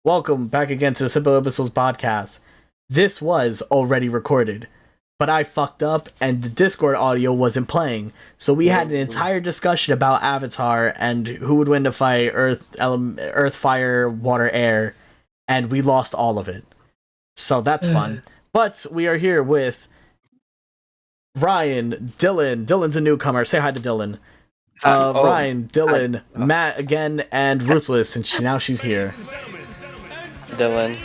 Welcome back again to the Simple Epistles podcast. This was already recorded, but I fucked up and the Discord audio wasn't playing. So we had an entire discussion about Avatar and who would win the fight, Earth, Fire, Water, Air, and we lost all of it. So that's fun. But we are here with Ryan, Dillon. Dillon's a newcomer. Say hi to Dillon. Ryan, Dillon, Matt again, and Ruthless, and now she's here. Dillon.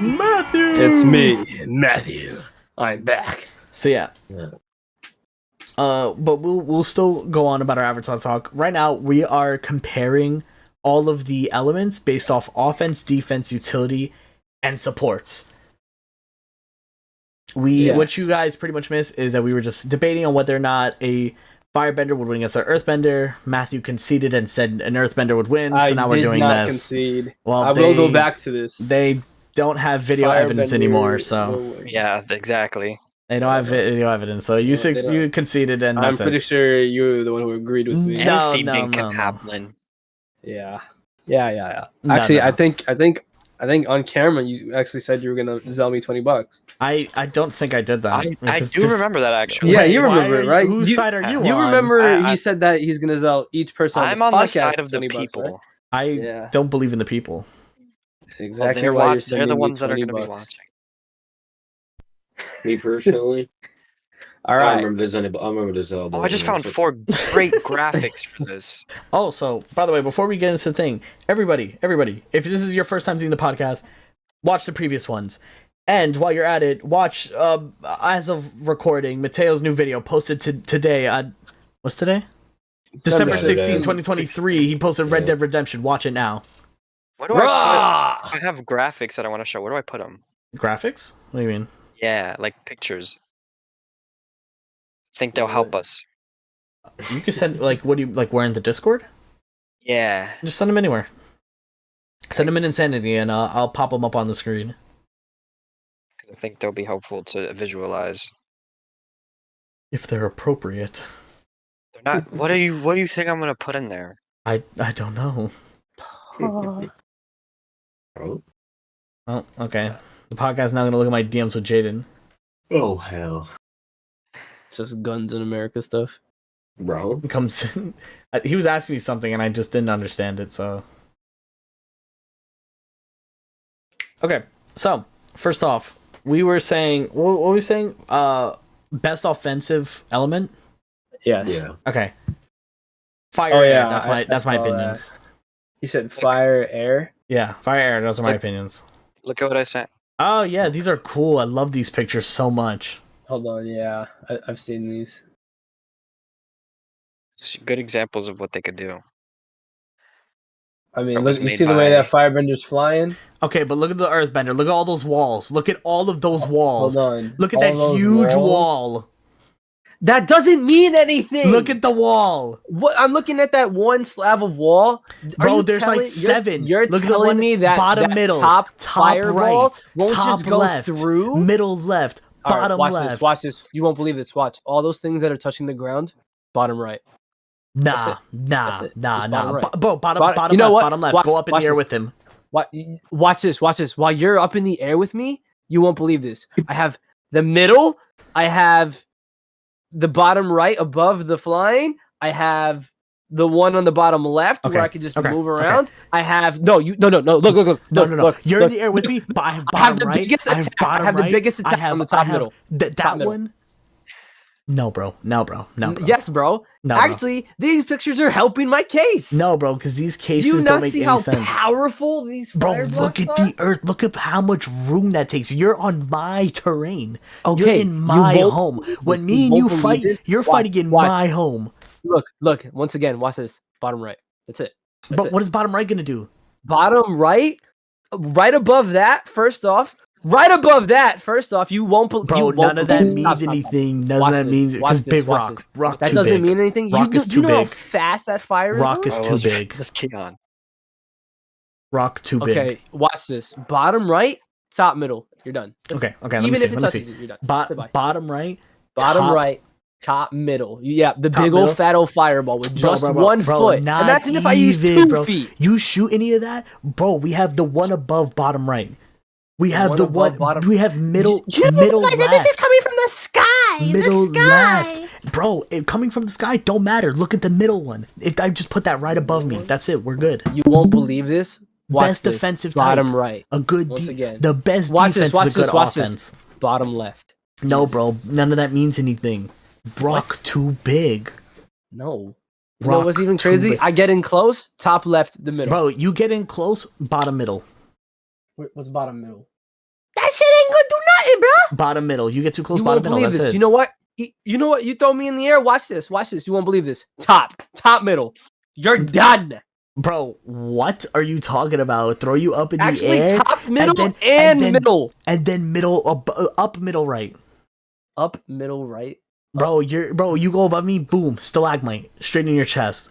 Matthew! It's me, Matthew. I'm back. So yeah. But we'll still go on about our Avatar talk. Right now, we are comparing all of the elements based off offense, defense, utility, and supports. What you guys pretty much missed is that we were just debating on whether or not a Firebender would win against an Earthbender. Matthew conceded and said an Earthbender would win, so now we're doing this. Concede. Well, I will go back to this. They don't have video evidence anymore, so yeah, exactly. They don't have video evidence, so you conceded, and I'm pretty sure you were the one who agreed with me. No. Happen. Yeah. Actually, I think on camera you actually said you were gonna sell me $20. I don't think I did that. I do remember that actually. Yeah, you remember it, right? Whose side are you on? You remember he said that he's gonna sell each person. I'm on the side of the people. Right? I don't believe in the people. That's exactly why they're the ones that are gonna be watching. Me personally. All right. I remember this. I just found 4 great graphics for this. Oh, so by the way, before we get into the thing, everybody, if this is your first time seeing the podcast, watch the previous ones. And while you're at it, watch, as of recording, Mateo's new video posted today. What's today? December 16, 2023. He posted Red Dead Redemption. Watch it now. What do I put? I have graphics that I want to show. Where do I put them? Graphics? What do you mean? Yeah, like pictures. Think they'll help us. You can send, what do you, where in the Discord? Yeah. Just send them anywhere. Send them in Insanity, and I'll pop them up on the screen. I think they'll be helpful to visualize. If they're appropriate. They're not. What do you think I'm gonna put in there? I don't know. Oh, okay. The podcast is now gonna look at my DMs with Jaden. Oh hell. It's just guns in America stuff. Bro. He was asking me something and I just didn't understand it, so. Okay, so first off, we were saying what were we saying? Best offensive element? Yes. Yeah. Okay. Fire, air. That's my opinions. You said fire, air? Yeah, fire, air, those are my opinions. Look at what I sent. Oh yeah, these are cool. I love these pictures so much. Hold on, yeah. I've seen these. Good examples of what they could do. I mean, look, you see the way that firebender's flying? Okay, but look at the earthbender. Look at all those walls. Look at all of those walls. Hold on. Look at that huge wall. That doesn't mean anything. Look at the wall. What? I'm looking at that one slab of wall. Bro, there's like 7. You're look telling me that bottom that middle, top right, won't top just go left, through? middle left, bottom left. Watch this. You won't believe this. Watch. All those things that are touching the ground, bottom right. Nah. Right. Bro, bottom left. Go up in the air with him. Watch this. While you're up in the air with me, you won't believe this. I have the middle. I have the bottom right above the flying. I have the one on the bottom left where I can just move around. Okay. I have no. Look. No. You're in the air with me, but I have bottom right. I have the biggest attack on the top middle. That one. No, bro. Yes, bro. No, actually, these pictures are helping my case. No, bro, because these cases don't make any sense. Do you not see how powerful these fire blocks are? Look at the earth. Look at how much room that takes. You're on my terrain. Okay, you're in my home. When me and you fight, you're fighting in my home. Look. Once again, watch this. Bottom right. That's it. But what is bottom right gonna do? Bottom right, right above that. First off, you won't. Bro, none of that means anything. Doesn't that mean because big rock? Rock that too doesn't big. mean anything. Rock is too big. How fast that fire is? Rock is too big. Let's kick on. Rock too big. Okay, watch this. Bottom right, top middle. You're done. Okay. Even if it touches you, you're done. Bottom right. Bottom right. Top middle. Yeah, the Top big middle? old fat old fireball with just Bro, 1 foot. not Imagine if I used 2 bro. feet. You shoot any of that, bro? We have the one above bottom right. We have the above one. bottom. We have middle. You middle realize left. that this is coming from the sky. Middle the sky. left, bro. Coming from the sky don't matter. Look at the middle one. If I just put that right above me, that's it. We're good. You won't believe this. Watch Best this. defensive bottom type. right. A good Once again. The best Watch defense this, is a good watch this. offense. Bottom left. No, bro. None of that means anything. Rock What? too big. No. You know what's even too crazy? big. I get in close. Top left. The middle. Bro, you get in close. Bottom middle. What's bottom middle? That shit ain't gonna do nothing, bro. Bottom middle. You get too close. You bottom won't middle. believe That's this. it. You know what? You know what? You throw me in the air. Watch this. Watch this. You won't believe this. Top middle. You're done. Bro, what are you talking about? Throw you up in Actually, the air, top, middle, then- and then- middle. and then middle up middle right. Up, middle, right. Bro, you go above me, boom, stalagmite straight in your chest.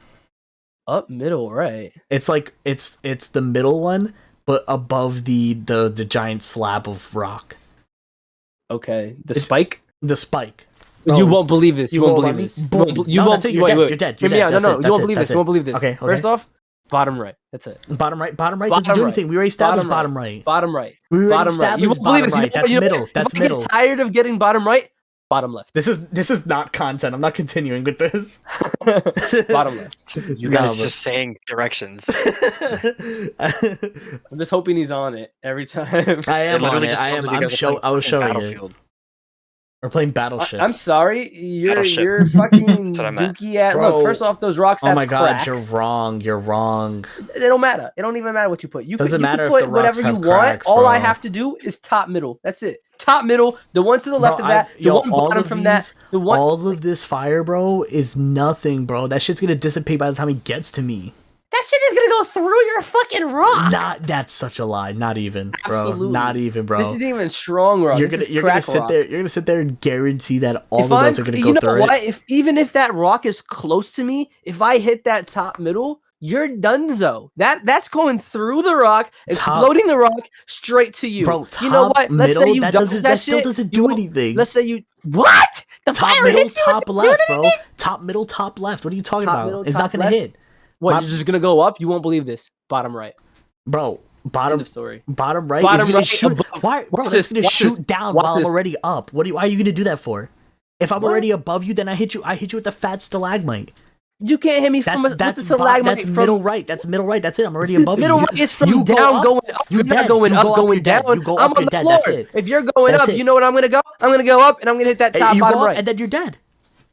Up, middle, right. It's like it's the middle one, but above the giant slab of rock. Okay. The It's- spike. The spike. You Bro, won't believe this. You you won't go believe above me? this. You Boom. won't. You No, won't. that's it. You're wait, dead. wait. You're dead. Hear You're me dead. out. That's No, it. you That's won't it. believe That's this. You won't it. believe this. Okay. First off, bottom right. That's it. Bottom right doesn't do anything. We already established bottom right. Bottom right. We already Bottom right. You established won't believe bottom this. right. That's middle. That's if I middle. get tired of getting bottom right, bottom left. This is not content. I'm not continuing with this. Bottom left. You No, guys but- just saying directions. I'm just hoping he's on it every time. I am on literally it. just I sounds am. like you I'm guys are show. playing I was fucking showing you. Battlefield. We're playing Battleship. I'm sorry. You're Battleship. fucking That's what I meant. dookie at. Bro. Look, first off, those rocks Oh have my god, cracks. you're wrong. You're wrong. It don't matter. It don't even matter what you put. You Doesn't can matter if put the rocks whatever you have want. cracks, All I bro. have to do is top middle. That's it. Top middle. The one to the left Bro, of that. The one all bottom of from these- that. The one. All of this fire, bro, is nothing, bro. That shit's gonna dissipate by the time he gets to me. That shit is gonna go through your fucking rock. Not that's such a lie. Not even, bro. Absolutely. Not even, bro. This isn't even strong rock. You're This gonna is crack sit rock. there. You're gonna sit there and guarantee that all If of those are gonna go you know through what? it. Even if that rock is close to me, if I hit that top middle, you're donezo. That's going through the rock, exploding the rock straight to you. Bro, you know top, what? Let's middle, say you that dodge doesn't. that That still shit, doesn't you do won't- anything. Let's say you what? The Top fire middle, hits you. top It's left, doing bro. anything? Top middle, top left. What are you talking Top about? middle, It's top not gonna left? hit, What? My- You're just gonna go up? You won't believe this. Bottom right. bro. End Bottom of story. Bottom right Bottom is gonna right shoot. above. Why, bro? Watch That's this, gonna watch shoot this, down watch while I'm this. already up. Why are you gonna do that for? If I'm What? already above you, then I hit you. I hit you with the fat stalagmite. You can't hit me from That's with the that's stalagmite that's from middle right. That's middle right. That's it. I'm already above middle you. right is from you go down up, going up. you're You're not dead. going You up, go up, going you're dead. down. You go I'm up, on you're the dead. floor. That's it. If you're going That's up, it. you know what I'm gonna go? I'm gonna go up and I'm gonna hit that top You bottom go up right. and then you're dead.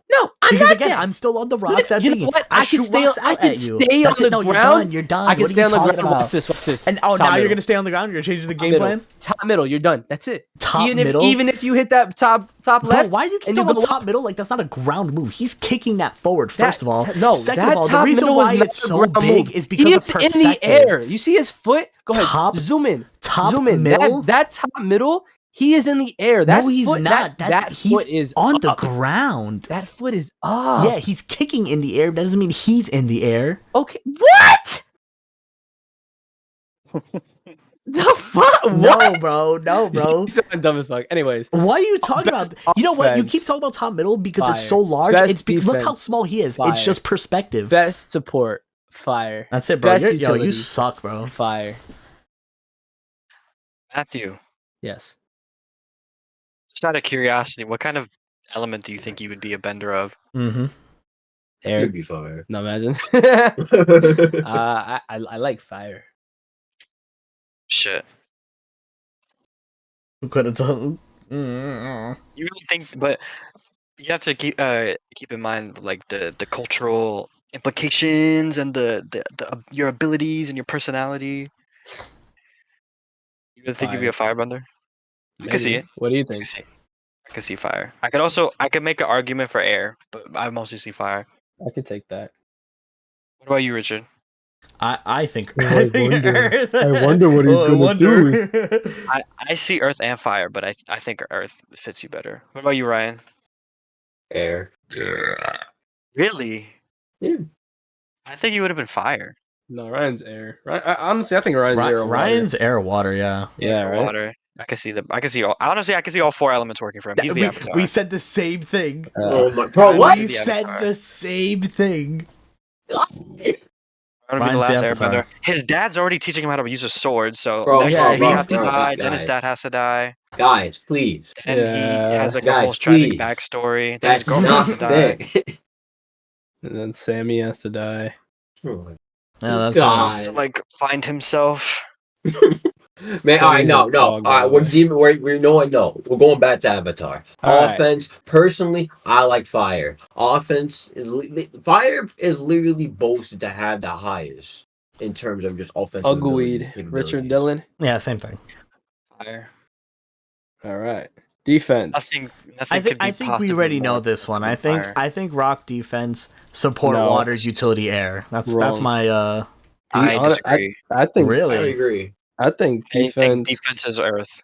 No, I'm Because not again, dead. I'm still on the rocks. That You thing. know what? I I can shoot stay rocks on- I out can at you. stay That's on it. the No, you're ground. done. You're done. I can What are stay you on the talking ground. about? Watch this. Watch this. And Top now you're middle. gonna stay on the ground. You're changing the game Middle. plan. Top middle. You're done. That's it. Top even middle? Even if you hit that top Bro, left. why do you keep and talking about go top up, middle? Like that's not a ground move. He's kicking that forward. First of all, no. Second that of all, the top reason middle was why not it's a so ground big move. is because He of is perspective. in the air. You see his foot? Go ahead. Top- Zoom in. top Zoom in. middle? That top middle. He is in the air. That No, he's foot, not. That He's foot is on the up. ground. That foot is up. Yeah, he's kicking in the air. That doesn't mean he's in the air. Okay. What? The fuck? No, What? bro. No, bro. You sound dumb as fuck. Anyways, What are you talking Best about? You know what? You offense. keep talking about top middle because it's Fire. so large. Best Look how defense. small he is. Fire. It's just perspective. best support. Fire. That's it, bro. Best You utility. suck, bro. Fire. Matthew, Yes. just out of curiosity, what kind of element do you think you would be a bender of? Mm-hmm. Air. It'd be fire. No, imagine. I like fire. Shit. Who could have done? Mm-hmm. You really think, but you have to keep in mind like the cultural implications and the your abilities and your personality. You really think you'd be a firebender? I can see Maybe. it. What do you I can think? see. I can see fire. I could make an argument for air, but I mostly see fire. I could take that. What about you, Richard? I think. Oh, I think wonder. Earth. I wonder what he's Oh, I gonna wonder. I see earth and fire, but I think earth fits you better. What about you, Ryan? Air. Really? Yeah. I think you would have been fire. No, Ryan's air. Honestly, I think Ryan's air. or water. Ryan's air water, yeah. Yeah, right. Water. I can see all. Honestly, I can see all 4 elements working for him. He's the Avatar. We said the same thing. Oh my, bro, Ryan's what? We the said Avatar. the same thing. I'm gonna be the Ryan's the last Avatar. Airbender. His dad's already teaching him how to use a sword, so Bro, next yeah, he bro, has to bro, die. bro, Then his guys. dad has to die. Guys, please. And he has like a Guys, most tragic please. backstory. Then his That's girlfriend has to not die. fair. And then Sammy has to die. Oh, Yeah, that's God. To like find himself. Man, all right, no. his dog All right, we're no one. No, we're going back to Avatar. All right. Offense, personally, I like fire. Offense fire is literally boasted to have the highest in terms of just offensive abilities, Ugweed. capabilities. Richard Dillon. yeah, same thing. Fire. All right. Defense. Nothing I could be think we possibly already know more this one. than fire. I think rock defense, support No. water, utility air. That's Wrong. my I disagree. I think. I really. agree. I think I defense. think defense is Earth.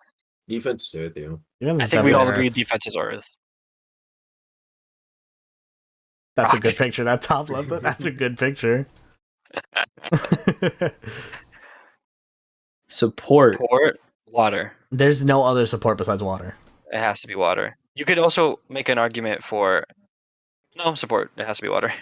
Defense is with you. Defense I is think we all definitely agree Earth. defense is Earth. That's a Rock. good picture. That top left. That's a good picture. Support. Port, water. There's no other support besides water. It has to be water. You could also make an argument for no support. It has to be water.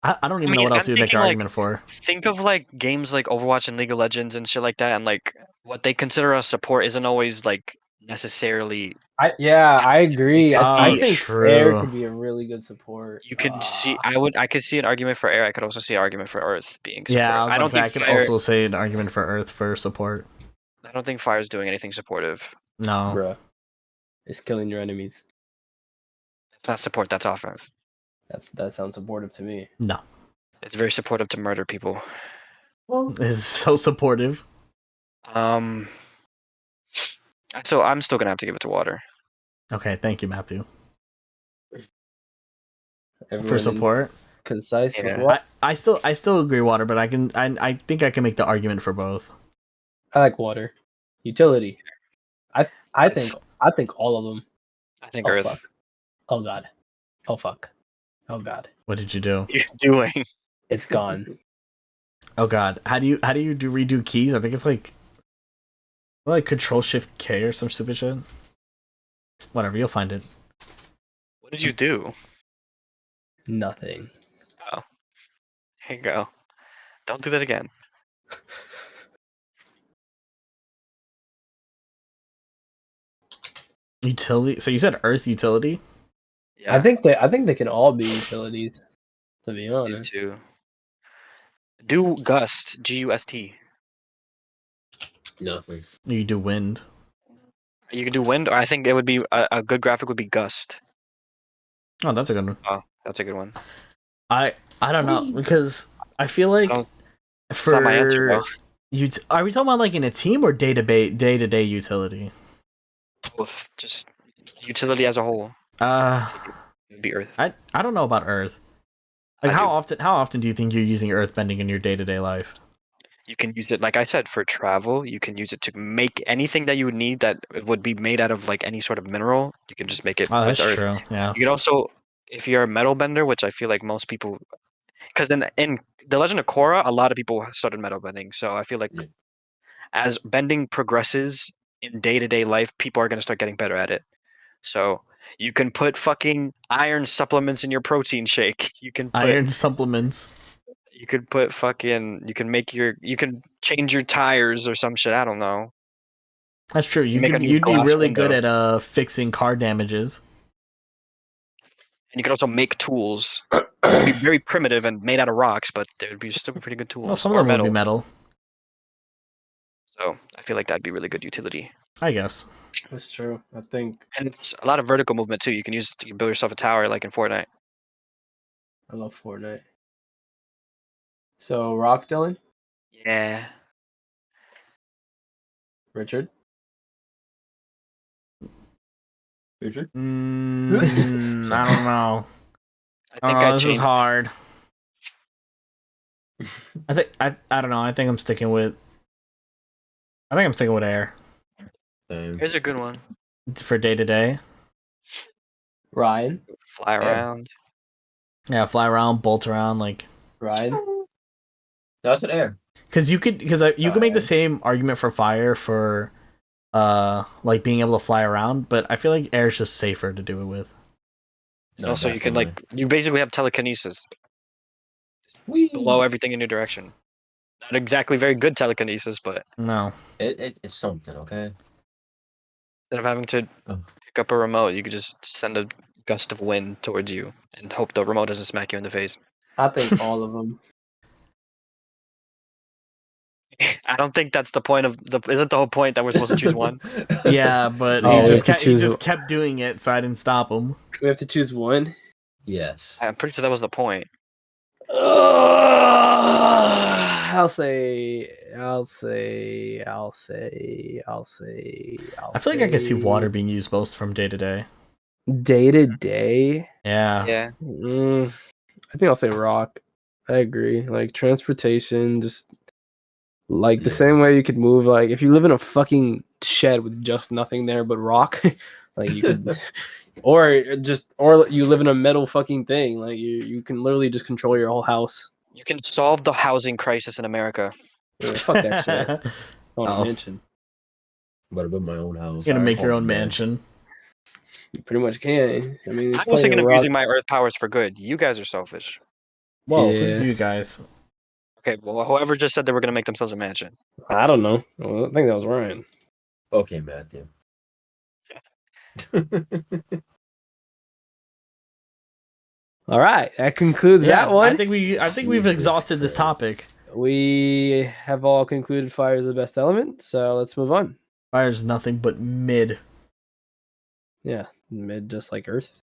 I don't even know mean, what else I'm you would make an thinking, like, argument for. Think of like games like Overwatch and League of Legends and shit like that, and like what they consider a support isn't always like necessarily. I agree. I Oh, think true. air could be a really good support. You could see. I could see an argument for air. I could also see an argument for Earth being support. Yeah, I was about don't to say I think could fire. also say an argument for Earth for support. I don't think fire is doing anything supportive. No. Bruh. It's killing your enemies. It's not support. That's offense. That sounds supportive to me. No. It's very supportive to murder people. It's so supportive. So I'm still gonna have to give it to water. Okay, thank you, Matthew. Everyone For support. concise. Yeah. What? I still agree water, but I think I can make the argument for both. I like water. Utility. I think all of them. I think Oh Earth. fuck. Oh god. Oh fuck. Oh god. What did you do? You're doing. It's gone. Oh god. How do you redo keys? I think it's like Control Shift K or some stupid shit. Whatever, you'll find it. What did you do? Nothing. Oh, here you go. Don't do that again. Utility. So you said Earth utility? Yeah. I think they can all be utilities. To be honest. to do gust. Gust. Nothing. You do wind. You can do wind. Or I think it would be a good graphic would be gust. Oh, that's a good one. Oh, that's a good one. I don't know because I feel like don't- for not my answer, bro. are we talking about like in a team or day-to-day utility? Both. Just utility as a whole. It'd be Earth. I don't know about Earth. Like I how do. often do you think you're using Earth bending in your day-to-day life? You can use it, like I said, for travel. You can use it to make anything that you would need that would be made out of like any sort of mineral. You can just make it Oh, with that's Earth. true. Yeah. You can also, if you're a metal bender, which I feel like most people, because in the Legend of Korra, a lot of people started metal bending. So I feel like Yeah. as bending progresses in day-to-day life, people are gonna start getting better at it. So you can put fucking iron supplements in your protein shake. You can put Iron supplements. you could put fucking you can change your tires or some shit. I don't know. That's true. You make a new You'd be glass really good window. at fixing car damages. And you could also make tools. It'd be very primitive and made out of rocks, but they would be still be pretty good tools. Well, some of or them metal. would be metal. So I feel like that'd be really good utility. I guess. That's true. I think And it's a lot of vertical movement too. You can use it to build yourself a tower like in Fortnite. I love Fortnite. So Rock Dillon, Yeah. Richard. Richard? I don't know. I think I This is changed. hard. I don't know. I think I'm sticking with air Here's a good one. for day to day. Ryan. Fly around. Yeah, fly around, bolt around, like Ryan. That's an air. Because you could make the same argument for fire for like being able to fly around, but I feel like air is just safer to do it with. And also, you can you basically have telekinesis. Blow everything in your direction. Not exactly very good telekinesis, but No. It's something, okay? instead of having to pick up a remote, you could just send a gust of wind towards you and hope the remote doesn't smack you in the face. I think all of them. I don't think that's the point of the. Isn't the whole point that we're supposed to choose one? Yeah, but Oh, he just kept doing it, so I didn't stop him. We have to choose one. Yes. I'm pretty sure that was the point. I'll say. I feel like I can see water being used most from day to day. Day to day. Yeah. Yeah. I think I'll say rock. I agree. Like transportation, just like the same way you could move. Like if you live in a fucking shed with just nothing there but rock, like you could, or you live in a metal fucking thing. Like you can literally just control your whole house. You can solve the housing crisis in America. Yeah, fuck that shit. I want a mansion. I'm about to build my own house. You're gonna make your own mansion. You pretty much can. I mean, I was thinking of using my earth powers for good. You guys are selfish. Whoa, who's you guys? Okay, well, whoever just said they were gonna make themselves a mansion. I don't know. Well, I think that was Ryan. Okay, Matthew. All right, that concludes that one. I think we've exhausted this topic. We have all concluded fire is the best element, so let's move on. Fire is nothing but mid. Yeah, mid, just like Earth.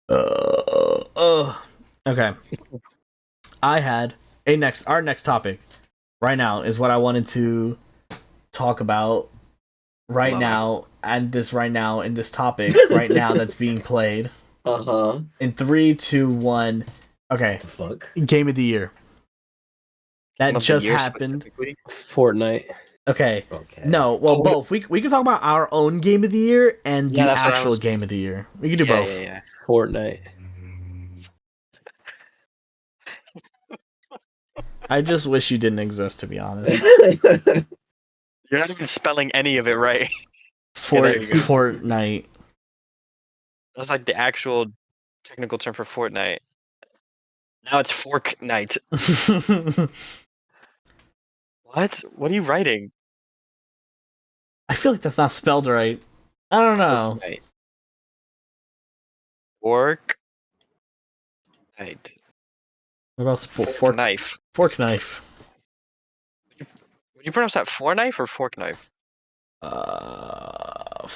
Okay. I had our next topic right now is what I wanted to talk about right now, and this right now in this topic right now that's being played. In 3, 2, 1. Okay. What the fuck? Game of the year. That just happened. Fortnite. Okay. No, well, both. We can talk about our own game of the year and the actual game of the year. We can do both. Yeah. Fortnite. I just wish you didn't exist, to be honest. You're not even spelling any of it right. Fortnite. That's like the actual technical term for Fortnite. Now it's Fork Night. What? What are you writing? I feel like that's not spelled right. I don't know. Fortnite. Fork Night. What about fork knife? Fork knife. Would you pronounce that knife or fork knife? I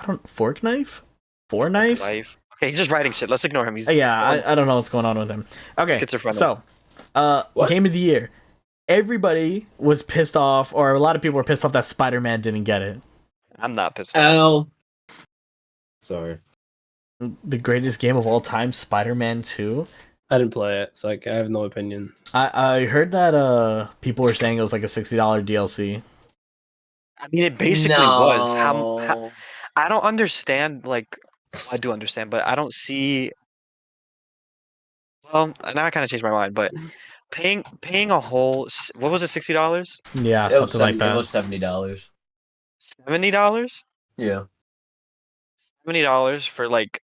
don't. Fork knife. Four knife. Okay, he's just writing shit. Let's ignore him. He's I don't know what's going on with him. Okay, so game of the year. Everybody was pissed off, or a lot of people were pissed off that Spider-Man didn't get it. I'm not pissed off. Sorry. The greatest game of all time, Spider-Man 2. I didn't play it, so I have no opinion. I heard that people were saying it was like a $60 DLC. I mean, it basically was. How I don't understand. Like, I do understand, but I don't see. Well, now I kind of changed my mind, but paying a whole what was it, $60? Yeah, something like that. It was $70. $70? Yeah. $70 for like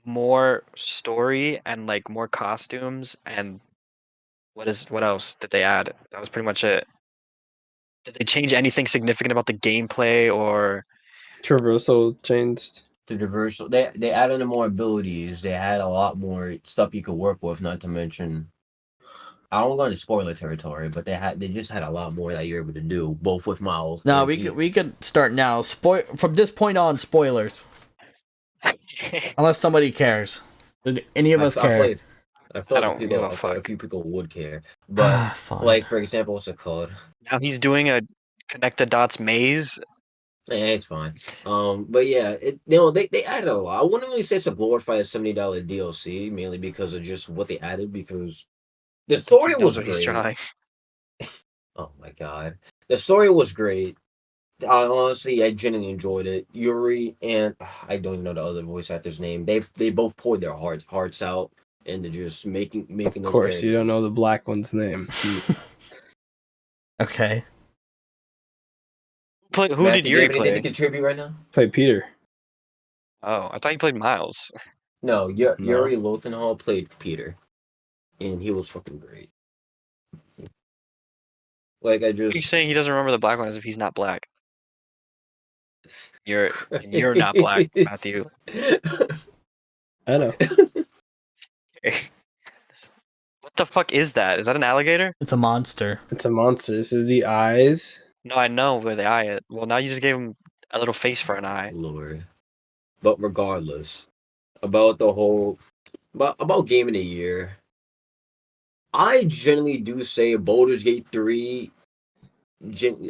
more story and like more costumes and what else did they add? That was pretty much it. Did they change anything significant about the gameplay or Traversal changed? The traversal, they added in more abilities. They had a lot more stuff you could work with. Not to mention, I don't go into spoiler territory, but they just had a lot more that you're able to do, both with Miles. No, we could start now. From this point on, spoilers. Unless somebody cares. Did any of us care? I feel like a few people would care. But like, for example, what's it called? Now he's doing a connect the dots maze. Yeah, it's fine. But yeah, they added a lot. I wouldn't really say it's a glorified $70 DLC, mainly because of just what they added. Because the story was great. Oh my god, the story was great. I genuinely enjoyed it. Yuri and I don't even know the other voice actor's name. They both poured their hearts out into just making. Of course, you don't know the black one's name. Okay. Who Matt, did do you have Yuri anything to play? contribute right now? Play Peter. Oh, I thought you played Miles. No, No. Yuri Lothenhall played Peter, and he was fucking great. Like I He's just, saying he doesn't remember the black one as if he's not black. You're not black, Matthew. I know. What the fuck is that? Is that an alligator? It's a monster. It's a monster. This is the eyes. No, I know where the eye is. Well, now you just gave him a little face for an eye. Lord. But regardless, about the whole about game of the year, I generally do say Baldur's Gate 3,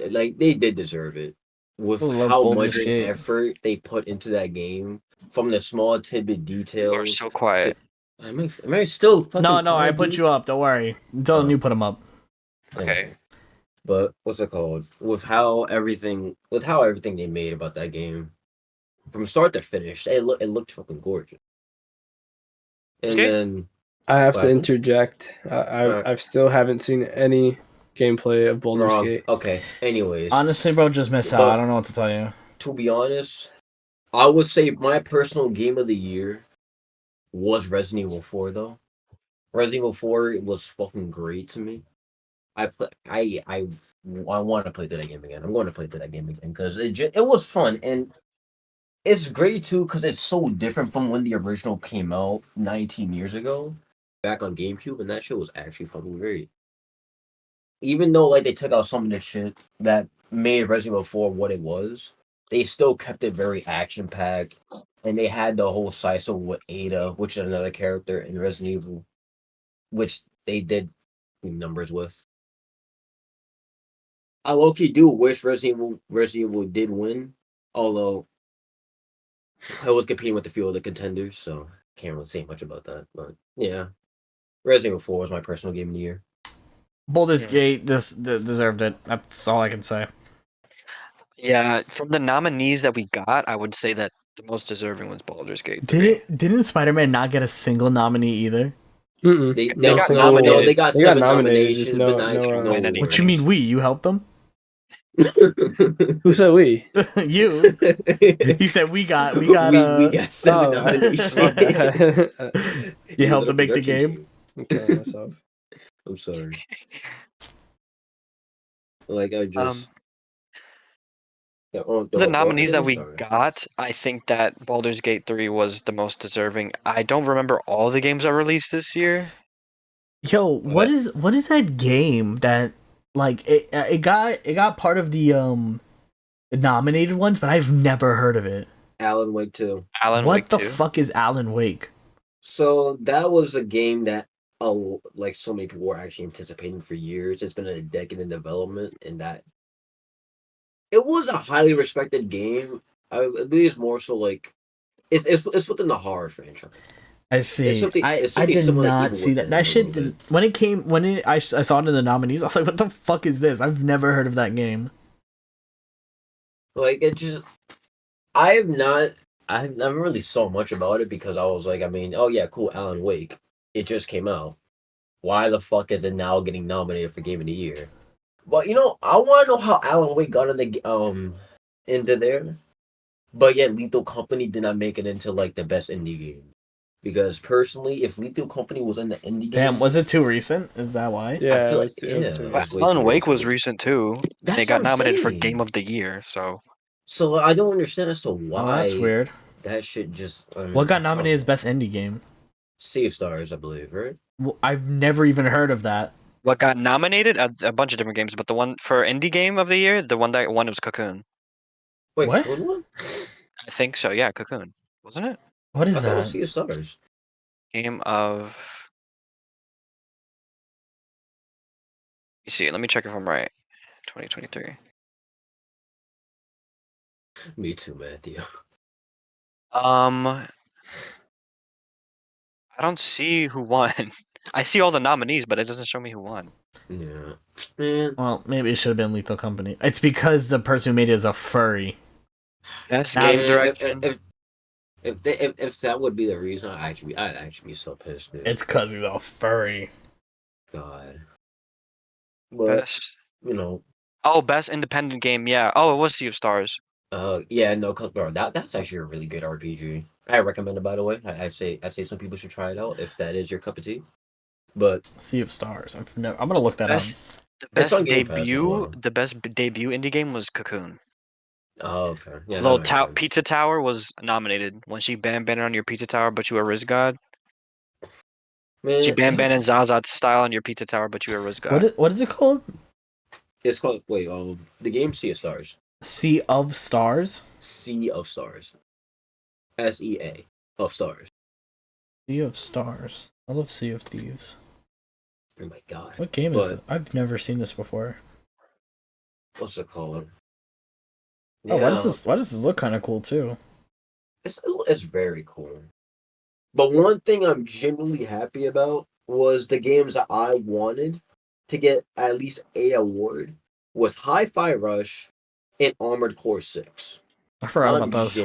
like they did deserve it with I love how Baldur's much Gate. effort they put into that game, from the small tidbit You are details. so quiet. Am I still fucking No, I quiet, put dude? you up. Don't worry. Dylan, Oh. you put him up. Okay. But what's it called? With how everything they made about that game, from start to finish, it looked fucking gorgeous. And Okay. then I have What to happened? interject. I still haven't seen any gameplay of Baldur's wrong. Gate. Okay. Anyways, Honestly, bro, just miss out. I don't know what to tell you. to be honest, I would say my personal game of the year was Resident Evil 4 though. Resident Evil 4 was fucking great to me. I want to play that game again. I'm going to play that game again because it was fun, and it's great too because it's so different from when the original came out 19 years ago, back on GameCube, and that shit was actually fucking great. Even though like they took out some of the shit that made Resident Evil 4 what it was, they still kept it very action packed, and they had the whole cycle with Ada, which is another character in Resident Evil, which they did numbers with. I low-key do wish Resident Evil did win, although I was competing with a few other contenders, so can't really say much about that. But yeah, Resident Evil 4 was my personal game of the year. Baldur's Gate deserved it. That's all I can say. Yeah, from the nominees that we got, I would say that the most deserving was Baldur's Gate 3. Didn't Spider-Man not get a single nominee either? Mm-mm. They got single- nominated. No, they got They got 7 nominated, nominations, just but no- not no, no win any. What you mean we? You helped them? Who said we? You. He said we got we got 7 Oh, nominations. You helped them make the game? I'm killing myself. I'm sorry. Like I just The nominees that I'm we sorry. got, I think that Baldur's Gate 3 was the most deserving. I don't remember all the games that were released this year. Yo, what is that game that like it got part of the nominated ones, but I've never heard of it. Alan Wake 2. Alan What Wake the 2. fuck is Alan Wake? So that was a game that like so many people were actually anticipating for years. It's been a decade in development, and that it was a highly respected game. I believe it's more so like it's within the horror franchise. I see. It's something I did similar, like, not even see with that. it That a shit little did, I saw it in the nominees. I was like, what the fuck is this? I've never heard of that game. Like it just I've never really saw much about it because I was like, I mean, oh yeah, cool, Alan Wake. It just came out. Why the fuck is it now getting nominated for Game of the Year? But I want to know how Alan Wake got into there. But yet Lethal Company did not make it into like the best indie game. Because personally, if Lethal Company was in the indie game, Damn, was it too recent? Is that why? Yeah, feel it like- was too, yeah, it was too it But was way Alan too Wake was recent. recent too. That's They got what I'm nominated for saying. Game of the Year, so So I don't understand as to why Oh, that's weird. that shit just. What got nominated as best indie game? Sea of Stars, I believe, right? Well, I've never even heard of that. what got nominated? A bunch of different games, but the one for Indie Game of the Year, the one that won was Cocoon. Wait, What? what? I think so, yeah, Cocoon. Wasn't it? What I is thought it was that? Sea of Stars. Game of You see, let me check if I'm right. 2023. Me too, Matthew. I don't see who won. I see all the nominees, but it doesn't show me who won. Yeah, man. Well, maybe it should have been Lethal Company. It's because the person who made it is a furry. Best Now, game if- direction. If that would be the reason, I'd actually be so pissed. Dude. It's because he's a furry. God. But Best Oh, best independent game. Yeah. Oh, it was Sea of Stars. Yeah, no, bro, that's actually a really good RPG. I recommend it, by the way. I say some people should try it out if that is your cup of tea. But Sea of Stars. I'm gonna look that up. The it's on best Game Pass as well. debut indie game was Cocoon. Oh, okay. Yeah, Little that makes sense. Pizza Tower was nominated when she banned on your pizza tower, but you were Riz God. Man, She banned in Zaza style on your pizza tower, but you were Riz God. What is it called? It's called the game Sea of Stars. Sea of Stars. Sea of Stars. SEA of Stars. Sea of Stars. I love Sea of Thieves. Oh my god! What game is it? I've never seen this before. What's it called? Oh, why does this look kind of cool too? It's very cool. But one thing I'm genuinely happy about was the games that I wanted to get at least a award was Hi-Fi Rush and Armored Core 6. I forgot about those.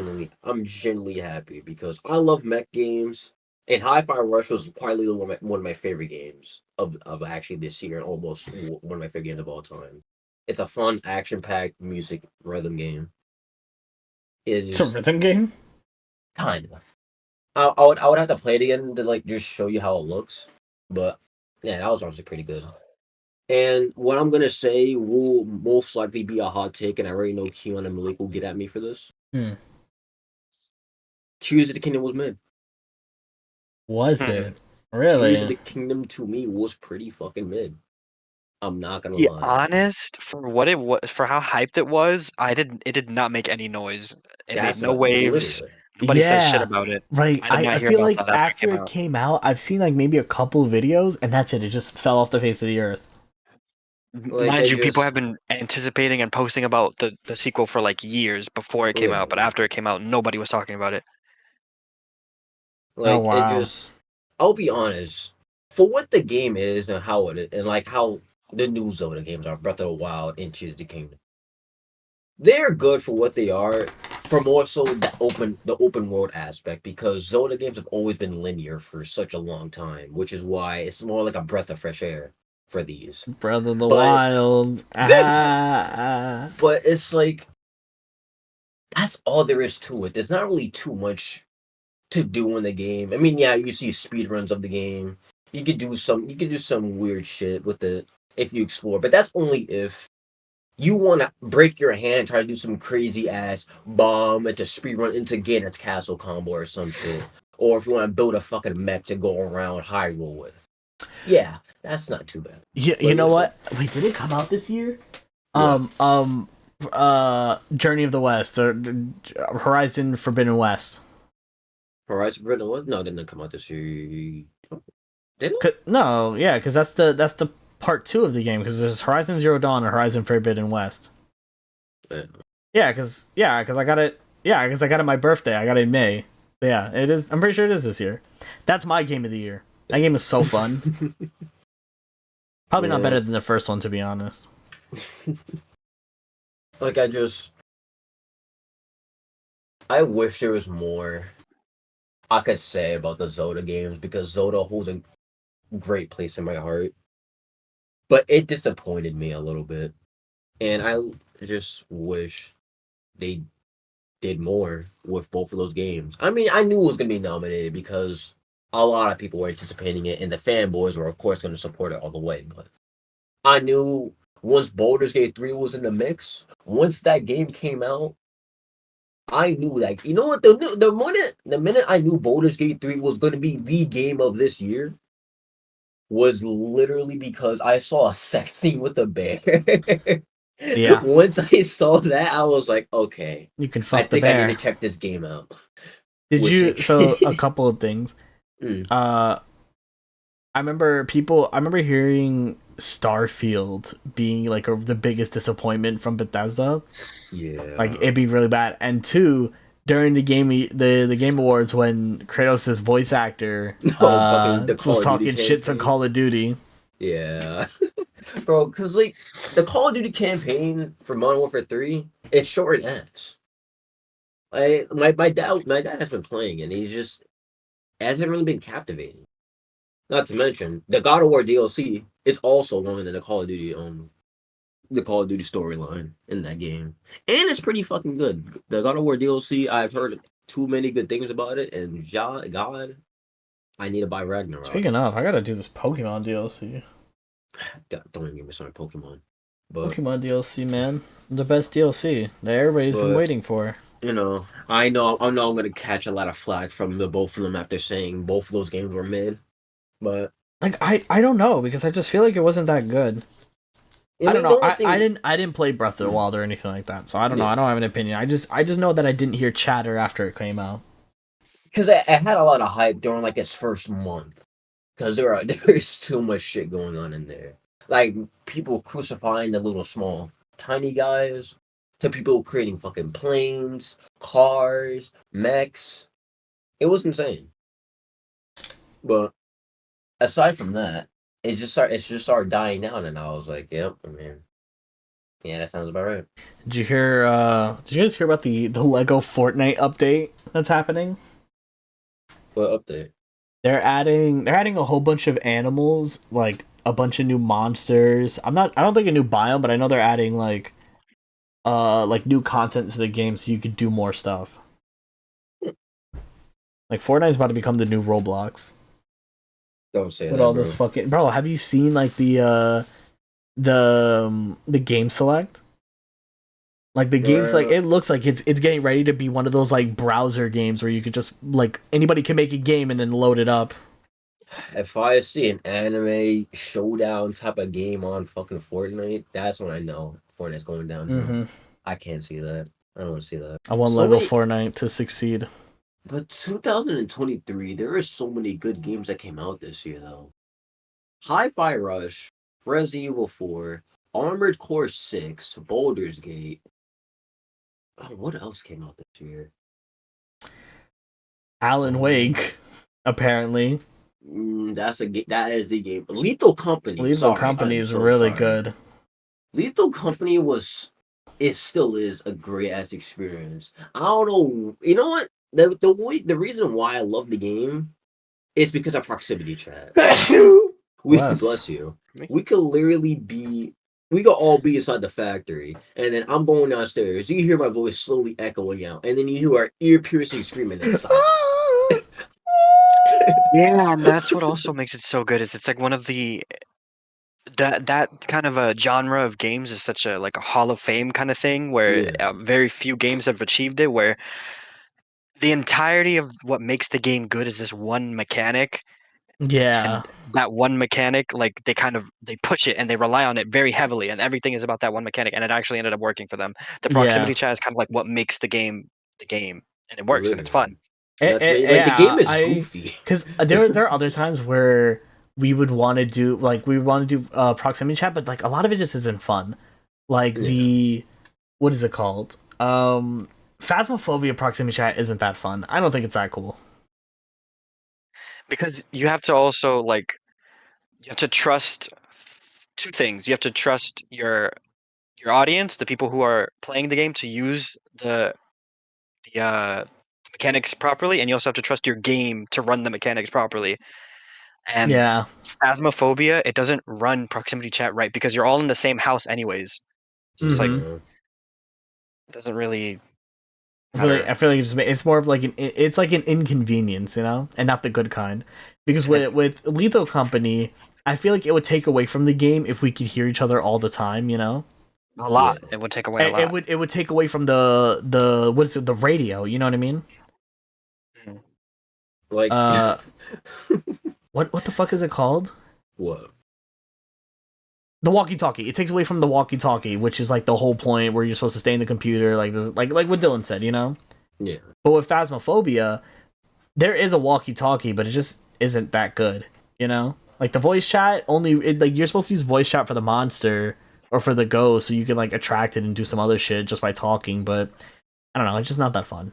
I'm genuinely happy because I love mech games, and Hi-Fi Rush was quietly one of my favorite games of actually this year, and almost one of my favorite games of all time. It's a fun, action-packed music rhythm game. It's a rhythm game? Kinda. I would have to play it again to like just show you how it looks, but yeah, that was honestly pretty good. And what I'm gonna say will most likely be a hot take, and I already know Keon and Malik will get at me for this. Tears of the Kingdom was mid. Was it? Really? Tears of the Kingdom to me was pretty fucking mid. I'm not gonna Be lie. honest, for what it was, for how hyped it was, it did not make any noise. It made no waves. Nobody said shit about it. Right. I feel like after it came out, I've seen like maybe a couple videos, and that's it. It just fell off the face of the earth. Mind you, people have been anticipating and posting about the sequel for like years before it came out, but after it came out, nobody was talking about it. Like it just, I'll be honest, for what the game is and how it is, and like how the new Zelda games are, Breath of the Wild and Tears of the Kingdom, they're good for what they are. For more so the open world aspect, because Zelda games have always been linear for such a long time, which is why it's more like a breath of fresh air for these. Breath of the Wild. But it's like that's all there is to it. There's not really too much to do in the game. I mean, yeah, you see speedruns of the game. You could do some weird shit with it if you explore, but that's only if you want to break your hand, try to do some crazy ass bomb into speedrun into Ganon's castle combo or some shit. Or if you want to build a fucking mech to go around Hyrule with. Yeah, that's not too bad. Yeah, you know what? Wait, did it come out this year? Yeah. Journey of the West or Horizon Forbidden West. Horizon Forbidden West? No, it didn't come out this year. Did it? No, yeah, because that's the part 2 of the game, because there's Horizon Zero Dawn and Horizon Forbidden West. Yeah, because I got it. Yeah, because I got it my birthday. I got it in May. Yeah, it is. I'm pretty sure it is this year. That's my game of the year. That game is so fun. Probably not better than the first one, to be honest. Like I wish there was more I could say about the Zelda games, because Zelda holds a great place in my heart. But it disappointed me a little bit. And I just wish they did more with both of those games. I mean, I knew it was going to be nominated because a lot of people were anticipating it, and the fanboys were, of course, going to support it all the way. But I knew once Baldur's Gate 3 was in the mix, once that game came out, I knew that, you know what, the minute I knew Baldur's Gate 3 was going to be the game of this year, was literally because I saw a sex scene with a bear. Yeah. Once I saw that, I was like, okay, you can fuck the bear. I need to check this game out. So a couple of things. I remember hearing Starfield being like the biggest disappointment from Bethesda. Yeah. Like it'd be really bad. And 2, during the Game Awards, when Kratos' voice actor was talking shit to Call of Duty. Yeah. Bro, because like the Call of Duty campaign for Modern Warfare 3, it's short ends. My dad has been playing, and he just hasn't really been captivating. Not to mention the God of War DLC is also longer than the Call of Duty the Call of Duty storyline in that game, and it's pretty fucking good. The God of War DLC, I've heard too many good things about it, and God, I need to buy Ragnarok. Speaking of, I gotta do this Pokemon DLC. Don't even get me started Pokemon. But, Pokemon DLC, man, the best DLC that everybody's been waiting for. You know, I know I'm gonna catch a lot of flack from the both of them after saying both of those games were mid, but like I don't know because I just feel like it wasn't that good. I don't know. I didn't play Breath of the Wild or anything like that, so I don't know. I don't have an opinion. I just know that I didn't hear chatter after it came out because it had a lot of hype during like its first month because there's so much shit going on in there, like people crucifying the little small tiny guys to people creating fucking planes, cars, mechs. It was insane. But aside from that, it just started dying down, and I was like, "Yep, I mean, yeah, that sounds about right." Did you guys hear about the Lego Fortnite update that's happening? What update? They're adding a whole bunch of animals, like a bunch of new monsters. I don't think a new biome, but I know they're adding like new content to the game so you could do more stuff. Like Fortnite's about to become the new Roblox. Don't say that. With all this fucking bro, have you seen like the game select? Like the game's like it looks like it's getting ready to be one of those like browser games where you could just like anybody can make a game and then load it up. If I see an anime showdown type of game on fucking Fortnite, that's when I know Fortnite's going down. Mm-hmm. I can't see that. I don't want to see that. I want Lego Fortnite to succeed. But 2023, there are so many good games that came out this year, though. Hi-Fi Rush, Resident Evil 4, Armored Core 6, Baldur's Gate. Oh, what else came out this year? Alan Wake, apparently. That is the game. Lethal Company. Lethal Company is really good. Lethal Company still is a great ass experience. I don't know. You know what? The reason why I love the game is because of proximity chat. Bless you. We could all be inside the factory, and then I'm going downstairs. You hear my voice slowly echoing out, and then you hear our ear-piercing screaming inside. Yeah, and that's what also makes it so good. Is it's like one of that kind of a genre of games is such a like a Hall of Fame kind of thing where very few games have achieved it. Where the entirety of what makes the game good is this one mechanic. Yeah. And that one mechanic, like they push it and they rely on it very heavily, and everything is about that one mechanic, and it actually ended up working for them. The proximity chat is kind of like what makes the game, and it works and it's fun. The game is goofy. Because there are other times where we would want to do proximity chat, but like a lot of it just isn't fun. Like what is it called? Phasmophobia proximity chat isn't that fun. I don't think it's that cool. Because you have to also you have to trust two things. You have to trust your audience, the people who are playing the game, to use the mechanics properly, and you also have to trust your game to run the mechanics properly. And Phasmophobia, it doesn't run proximity chat right because you're all in the same house anyways. So it's like it doesn't really. I feel like it's more of like it's like an inconvenience, you know, and not the good kind. Because with Lethal Company, I feel like it would take away from the game if we could hear each other all the time, you know. A lot. Yeah. It would take away a lot. It would take away from the what is it, the radio, you know what I mean? Like what the fuck is it called? What? The walkie-talkie. It takes away from the walkie-talkie, which is like the whole point where you're supposed to stay in the computer, like this, like what Dillon said, you know? Yeah. But with Phasmophobia, there is a walkie-talkie, but it just isn't that good, you know? Like the voice chat like you're supposed to use voice chat for the monster or for the ghost, so you can like attract it and do some other shit just by talking. But I don't know, it's just not that fun.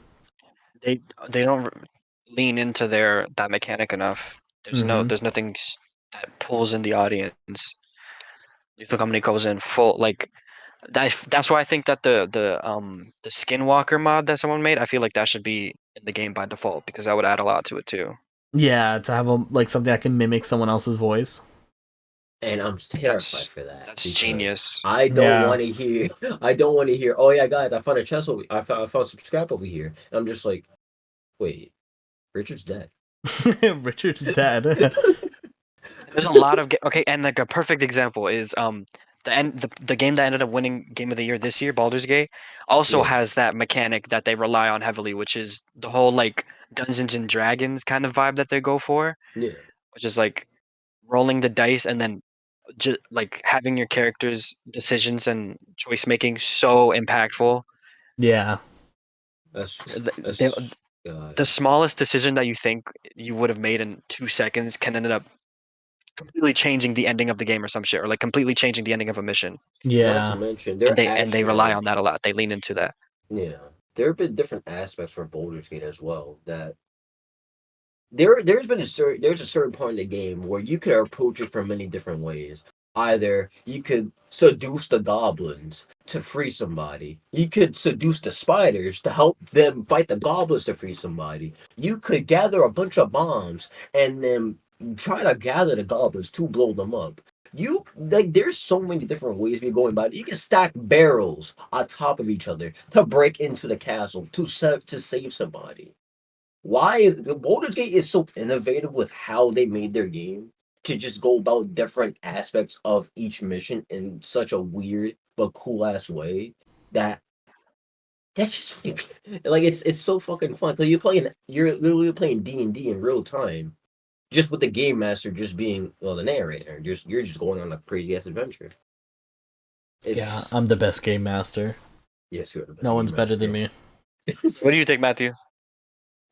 They don't lean into that mechanic enough. There's nothing that pulls in the audience. Lethal Company goes in full like that's why I think that the Skinwalker mod that someone made, I feel like that should be in the game by default because that would add a lot to it too. Yeah, to have like something that can mimic someone else's voice. And I'm terrified for that. That's genius. I don't want to hear. I don't want to hear. Oh yeah, guys, I found a chest. I found some scrap over here. And I'm just like, wait, Richard's dead. Richard's dead. There's a lot of okay, and like a perfect example is the game that ended up winning Game of the Year this year, Baldur's Gate, also has that mechanic that they rely on heavily, which is the whole like Dungeons and Dragons kind of vibe that they go for. Yeah. Which is like rolling the dice and then just like having your character's decisions and choice making so impactful. Yeah. The smallest decision that you think you would have made in 2 seconds can end up completely changing the ending of the game or some shit, or like completely changing the ending of a mission. Yeah. Not to mention, and they rely on that a lot. They lean into that. Yeah, there have been different aspects for Baldur's Gate as well. That there's a certain point in the game where you could approach it from many different ways. Either you could seduce the goblins to free somebody. You could seduce the spiders to help them fight the goblins to free somebody. You could gather a bunch of bombs and then try to gather the goblins to blow them up. You like there's so many different ways we're going about it. You can stack barrels on top of each other to break into the castle to save somebody. Why is Baldur's Gate is so innovative with how they made their game to just go about different aspects of each mission in such a weird but cool ass way that's just like it's so fucking fun. Cause you're literally playing D&D in real time, just with the game master just being the narrator. You're just going on a crazy ass adventure. Yeah, I'm the best game master. Yes, you're the best. No one's better than me. What do you think, Matthew?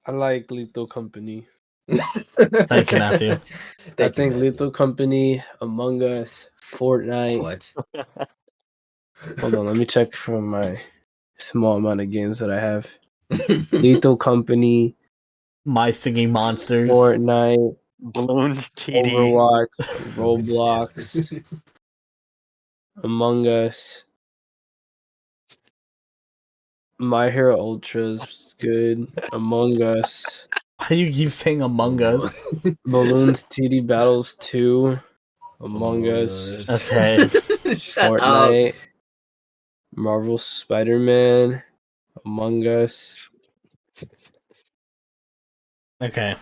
I like Lethal Company. Thank you, Matthew. I think Lethal Company, Among Us, Fortnite. What? Hold on, let me check for my small amount of games that I have. Lethal Company, My Singing Monsters, Fortnite, Balloons, TD, Overwatch, Roblox, Among Us, My Hero Ultras was good. Among Us. Why do you keep saying Among Us? Balloons TD Battles 2. Among Us. Okay. Fortnite. Marvel Spider-Man. Among Us. Okay.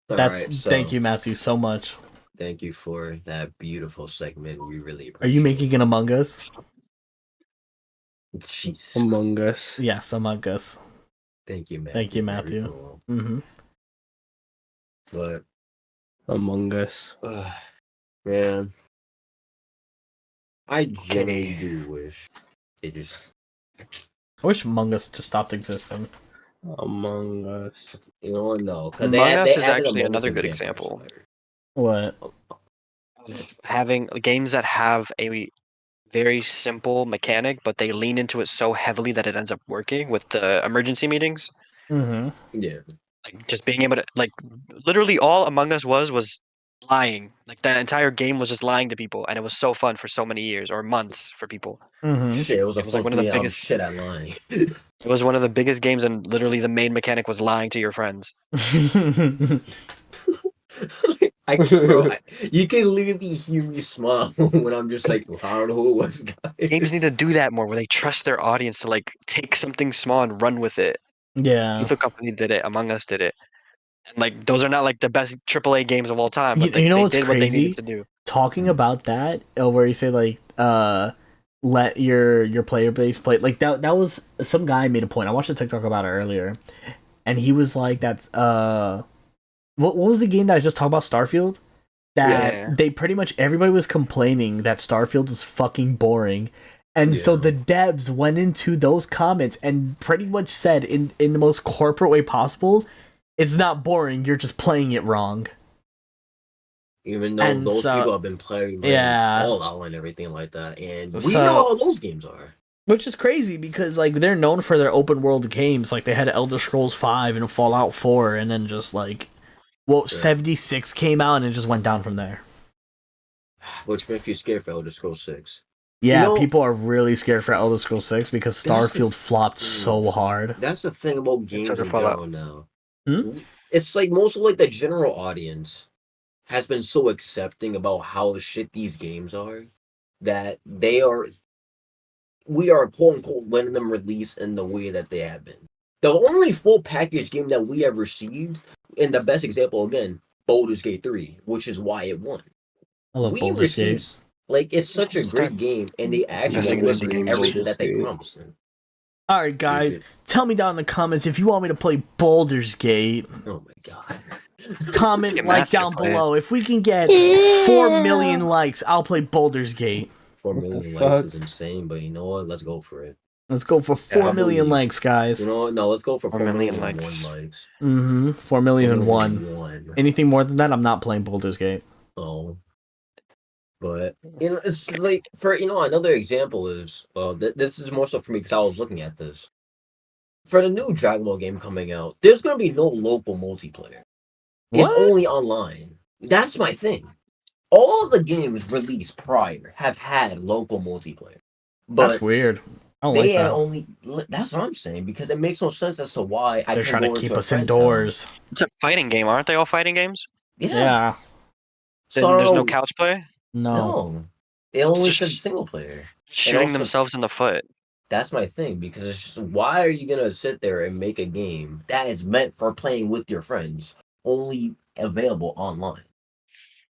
Right, thank you, Matthew, so much. Thank you for that beautiful segment. We really appreciate. Are you making an Among Us? Jesus. Among Us. Yes, Among Us. Thank you, Matthew. Thank you, Matthew. Cool. Mm-hmm. But Among Us. Man, I genuinely do wish it just. I wish Among Us just stopped existing. Among Us. You know what? No, because Among Us is actually another good example. What? Having games that have a very simple mechanic, but they lean into it so heavily that it ends up working with the emergency meetings. Mm-hmm. Yeah. Like just being able to literally all Among Us was lying. Like that entire game was just lying to people, and it was so fun for so many years or months for people. Mm-hmm. Shit, it was like one of the biggest shit at lying. It was one of the biggest games, and literally the main mechanic was lying to your friends. You can literally hear me smile when I'm just like, I don't know who it was, guys. Games need to do that more, where they trust their audience to like take something small and run with it. Yeah. Lethal Company did it. Among Us did it. And like those are not like the best AAA games of all time, but you know they what's did crazy? what they needed to do. Talking about that, where you say like, let your player base play, like that was some guy made a point. I watched a TikTok about it earlier, and he was like, that's what was the game that I just talked about, Starfield? That they pretty much everybody was complaining that Starfield is fucking boring. And so the devs went into those comments and pretty much said in the most corporate way possible, it's not boring, you're just playing it wrong. Even though those people have been playing Fallout and everything like that, and we know how those games are. Which is crazy because like they're known for their open world games. Like they had Elder Scrolls 5 and Fallout 4, and then just like 76 came out and it just went down from there. Which makes you scared for Elder Scrolls 6. Yeah, people are really scared for Elder Scrolls 6 because Starfield flopped so hard. That's the thing about games in general now. Hmm? It's like most of like the general audience has been so accepting about how shit these games are that we are quote unquote letting them release in the way that they have been. The only full package game that we have received, and the best example again, Baldur's Gate 3, which is why it won. I love Baldur's Gate. Like, it's such a great game, and they actually delivered everything that they promised. Alright, guys, tell me down in the comments if you want me to play Baldur's Gate. Oh my god. Comment like down below. If we can get 4 million likes, I'll play Baldur's Gate. 4 million likes is insane, but you know what? Let's go for it. Let's go for 4 million likes, guys. You know what? No, let's go for 4 million likes. 4 million and one. Anything more than that, I'm not playing Baldur's Gate. Oh. But, you know, it's like, for, you know, another example is, this is more so for me because I was looking at this. For the new Dragon Ball game coming out, there's going to be no local multiplayer. It's only online. That's my thing. All the games released prior have had local multiplayer. But that's weird. I don't they like that. That's what I'm saying, because it makes no sense as to why they're trying to keep us indoors. It's a fighting game, aren't they all fighting games? Yeah. Then there's no couch play? No. They only said single player. Shooting themselves in the foot. That's my thing, because it's just, why are you going to sit there and make a game that is meant for playing with your friends, only available online?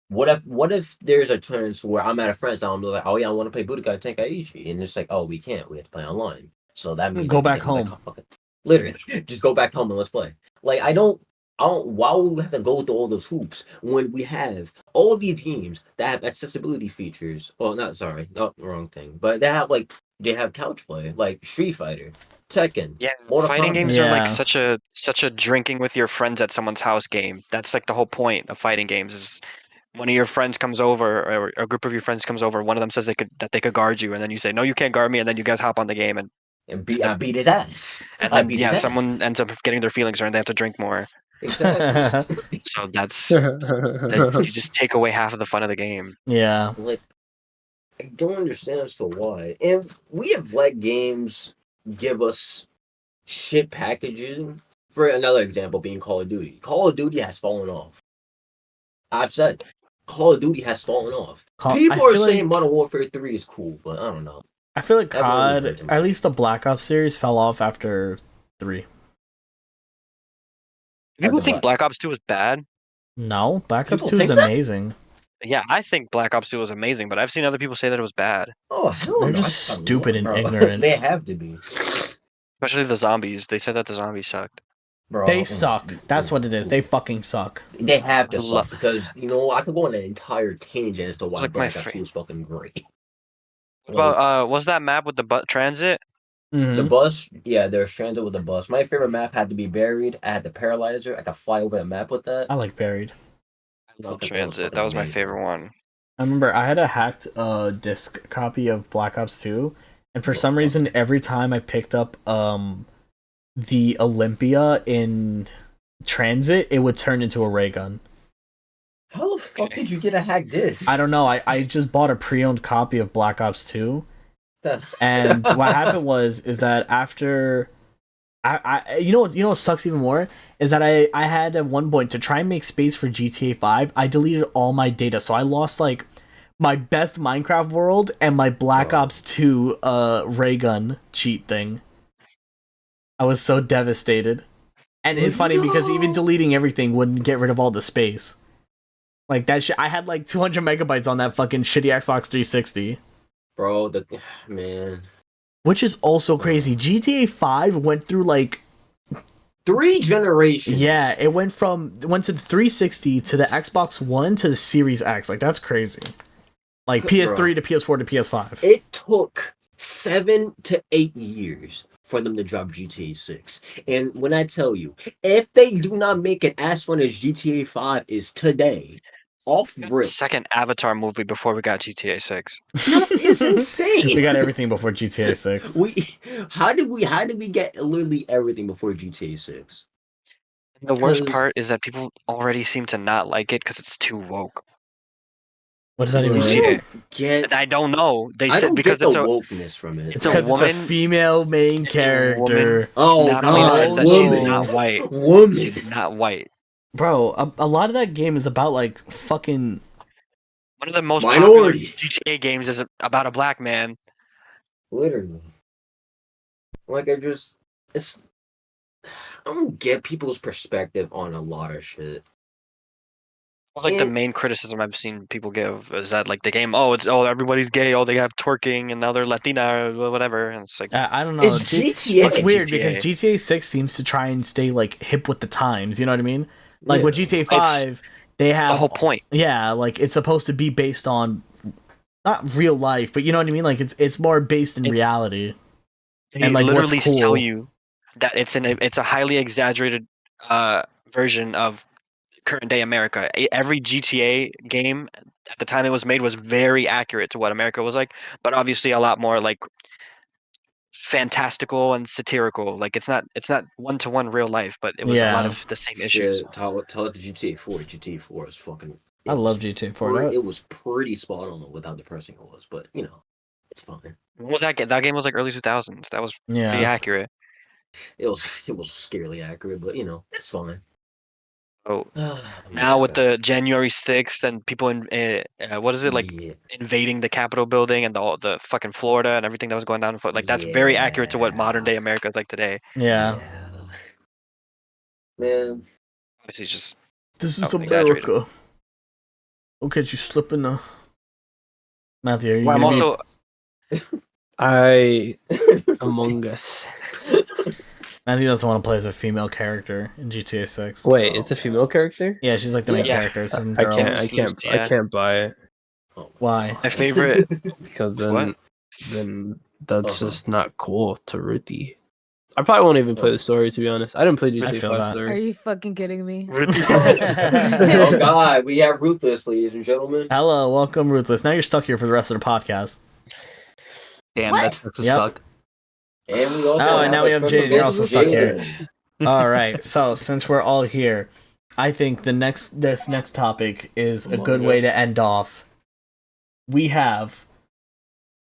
What if there's a chance where I'm at a friend's house and I'm like, oh yeah, I want to play Budokai Tenkaichi, and it's like, oh, we can't, we have to play online. So that means go back home. Literally, just go back home and let's play. Like, I don't. Why would we have to go through all those hoops when we have all these games that have accessibility features? Well, not the wrong thing, but they have couch play, like Street Fighter, Tekken. Yeah, fighting games are like such a drinking with your friends at someone's house game. That's like the whole point of fighting games is one of your friends comes over, or a group of your friends comes over. One of them says they could guard you, and then you say, "No, you can't guard me," and then you guys hop on the game and beat his ass. And then someone ends up getting their feelings hurt, and they have to drink more. Exactly. So that's you just take away half of the fun of the game. Yeah. Like, I don't understand as to why. And we have let games give us shit packaging. For another example being Call of Duty. Call of Duty has fallen off. I've said Call of Duty has fallen off. People are saying Modern Warfare 3 is cool, but I don't know. I feel like COD, at least the Black Ops series, fell off after 3. People think Black Ops 2 is bad? No, Black Ops 2 is amazing. Yeah, I think Black Ops 2 was amazing, but I've seen other people say that it was bad. Oh, hell They're just stupid and ignorant. They have to be. Especially the zombies. They said that the zombies sucked. Bro, they suck. That's what it is. They fucking suck. They have to suck because, you know, I could go on an entire tangent as to why Black Ops 2 is fucking great. What about, was that map with the transit? Mm-hmm. The bus, yeah, there's transit with the bus. My favorite map had to be Buried. I had the Paralyzer. I could fly over the map with that. I like Buried. I love Transit. That was my favorite one. I remember I had a hacked disc copy of Black Ops 2, and for some reason, every time I picked up the Olympia in Transit, it would turn into a ray gun. How the fuck did you get a hacked disc? I don't know. I just bought a pre-owned copy of Black Ops 2. And what happened is that after I you know what sucks even more is that I had at one point to try and make space for GTA 5, I deleted all my data, so I lost like my best Minecraft world and my Black Ops 2 ray gun cheat thing. I was so devastated. And it's funny because even deleting everything wouldn't get rid of all the space. Like that shit, I had like 200 megabytes on that fucking shitty Xbox 360. Bro, man. Which is also crazy. GTA 5 went through like 3 generations. Yeah, it went to the 360 to the Xbox One to the Series X. Like that's crazy. Like PS3 to PS4 to PS5. It took 7 to 8 years for them to drop GTA 6. And when I tell you, if they do not make it as fun as GTA 5 is today, off rip. Second Avatar movie before we got GTA 6. It's insane. We got everything before GTA 6. How did we get literally everything before GTA 6? The worst part is that people already seem to not like it because it's too woke. What does that even mean? I don't know. They said because it's a wokeness from it. It's a woman. It's a female main character. Oh, not only that, she's not white. Woman. She's not white. Bro, a lot of that game is about like fucking. One of the most Minorities. popular GTA games is about a black man. Literally. Like it's I don't get people's perspective on a lot of shit. It's like the main criticism I've seen people give is that like the game, everybody's gay, they have twerking, and now they're Latina or whatever, and it's like I don't know. It's GTA. It's weird GTA. because GTA 6 seems to try and stay like hip with the times. You know what I mean? Like with GTA 5, they have the whole point. Yeah, like it's supposed to be based on not real life, but you know what I mean. Like it's more based in reality. They And, like, what's literally cool. sell you that it's a highly exaggerated version of current day America. Every GTA game at the time it was made was very accurate to what America was like, but obviously a lot more like fantastical and satirical. Like it's not one-to-one real life, but it was a lot of the same issues. Shit, tell it to GTA 4. GTA 4 is fucking. I love GTA 4. It was pretty spot on with how depressing it was, but you know, it's fine. When was that game? That game was like early 2000s. That was pretty accurate. It was scarily accurate, but you know, it's fine. Oh, now with the January 6th and people what is it like invading the Capitol building and the fucking Florida and everything that was going down, like that's very accurate to what modern day America is like today. Yeah. Man, Obviously, it's just This is exaggerated. America. Okay, you slipping the Matthew. Are you Well, I'm gonna I Among Us. Matthew doesn't want to play as a female character in GTA 6. Wait, it's a female character? Yeah, she's like the main Yeah. character. Some I girl. can't buy it Why? My favorite. because What? then that's just not cool to Ruthie. I probably won't even play the story, to be honest. I didn't play I GTA feel 5 that. Are story. you fucking kidding me? Oh God, we have Ruthless, ladies and gentlemen. Hello, welcome, Ruthless. Now you're stuck here for the rest of the podcast. Damn, What? that sucks to Yep. suck. And we also and now we have special Jaden. You're guest, also stuck here. Jaden. All right, so since we're all here, I think this next topic is a good way to end off. We have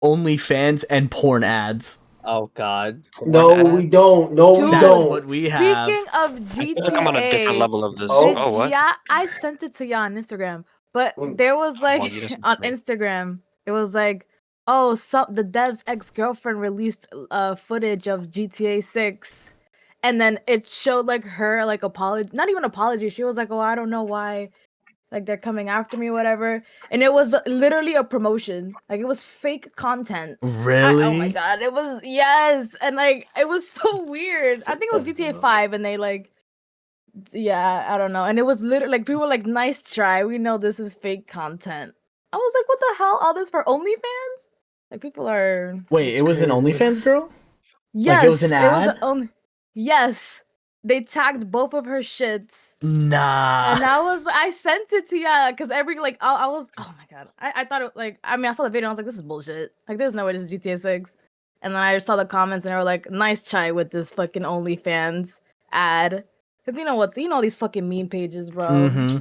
OnlyFans and porn ads. Oh God. No, we don't. No, we Dude, That is don't. what we have. Speaking of GTA, I'm on a different level of this. Oh. Oh, what? Yeah, I sent it to you on Instagram, but there was Well, like you just on sent it. Instagram, it was like, the dev's ex-girlfriend released footage of GTA 6, and then it showed like her like not even apology. She was like, "Oh, I don't know why, like they're coming after me, whatever," and it was literally a promotion. Like it was fake content. Really? Oh my god, it was, yes, and like it was so weird. I think it was GTA 5, and they like, yeah, I don't know, and it was literally like people were like, "Nice try, we know this is fake content." I was like, "What the hell? All this for OnlyFans?" Like people are. Wait, it was an crazy. OnlyFans girl? Yes, it was an ad? Yes, they tagged both of her shits. Nah. And I sent it to ya because every like I was, oh my god, I thought it like, I mean, I saw the video and I was like, this is bullshit. Like there's no way this is GTA 6. And then I saw the comments and they were like, nice try with this fucking OnlyFans ad. Cause you know what, these fucking meme pages, bro. Mm-hmm.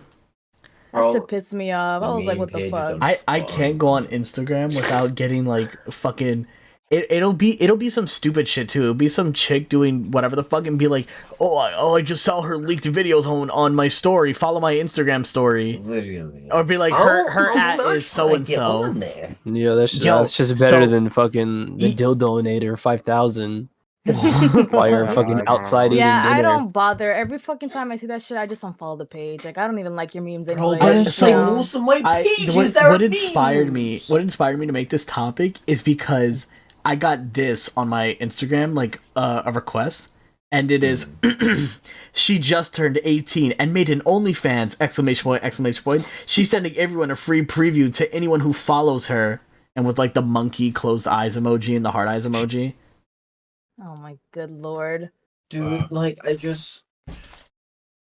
That shit pissed me off. I was like, what the fuck? I can't go on Instagram without getting like fucking. It'll be some stupid shit too. It'll be some chick doing whatever the fuck and be like, I just saw her leaked videos on my story. Follow my Instagram story. Literally. Or be like, her at is so and so. Yeah, that's just better than fucking the dildonator 5,000 while you're fucking outside eating Yeah, dinner. I don't bother. Every fucking time I see that shit, I just unfollow the page. Like I don't even like your memes anyway. Most of my pages What inspired me to make this topic is because I got this on my Instagram, like a request, and it is she just turned 18 and made an OnlyFans ! Exclamation point. She's sending everyone a free preview to anyone who follows her, and with like the monkey closed eyes emoji and the heart eyes emoji. Oh my good lord. Dude, like I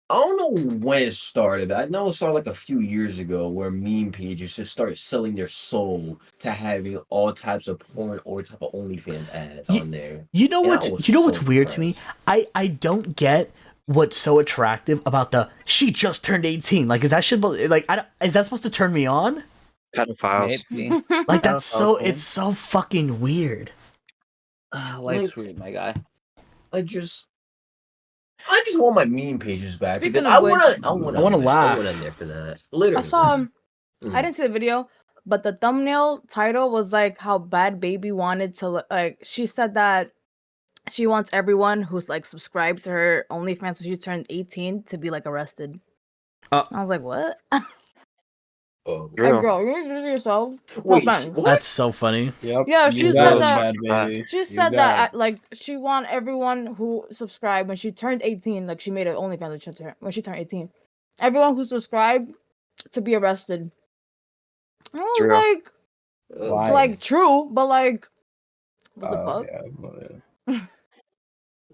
don't know when it started, but I know it started like a few years ago where meme pages just started selling their soul to having all types of porn or type of OnlyFans ads on there. You know what's so weird to me? I don't get what's so attractive about the she just turned 18. Like is that shit like is that supposed to turn me on? Pedophiles. Maybe. Like that's so cool. it's so fucking weird. Life's weird, my guy. I just I just want my meme pages back Speaking because of I which- want to laugh. I want in there for that. Literally. I saw. Mm. I didn't see the video, but the thumbnail title was like how Bad Baby wanted to like. She said that she wants everyone who's like subscribed to her OnlyFans when she turned 18 to be like arrested. I was like, what? Oh. Hey, girl, you need to do yourself. Wait, fun. what? That's so funny. Yep. Yeah, you she got said it, that- bad baby. She You said got that it. like she want everyone who subscribed when she turned 18. Like she made an OnlyFans when she turned 18. Everyone who subscribed to be arrested. And I was True. like, Why? like true, but like, what the Oh, fuck? yeah, well, yeah.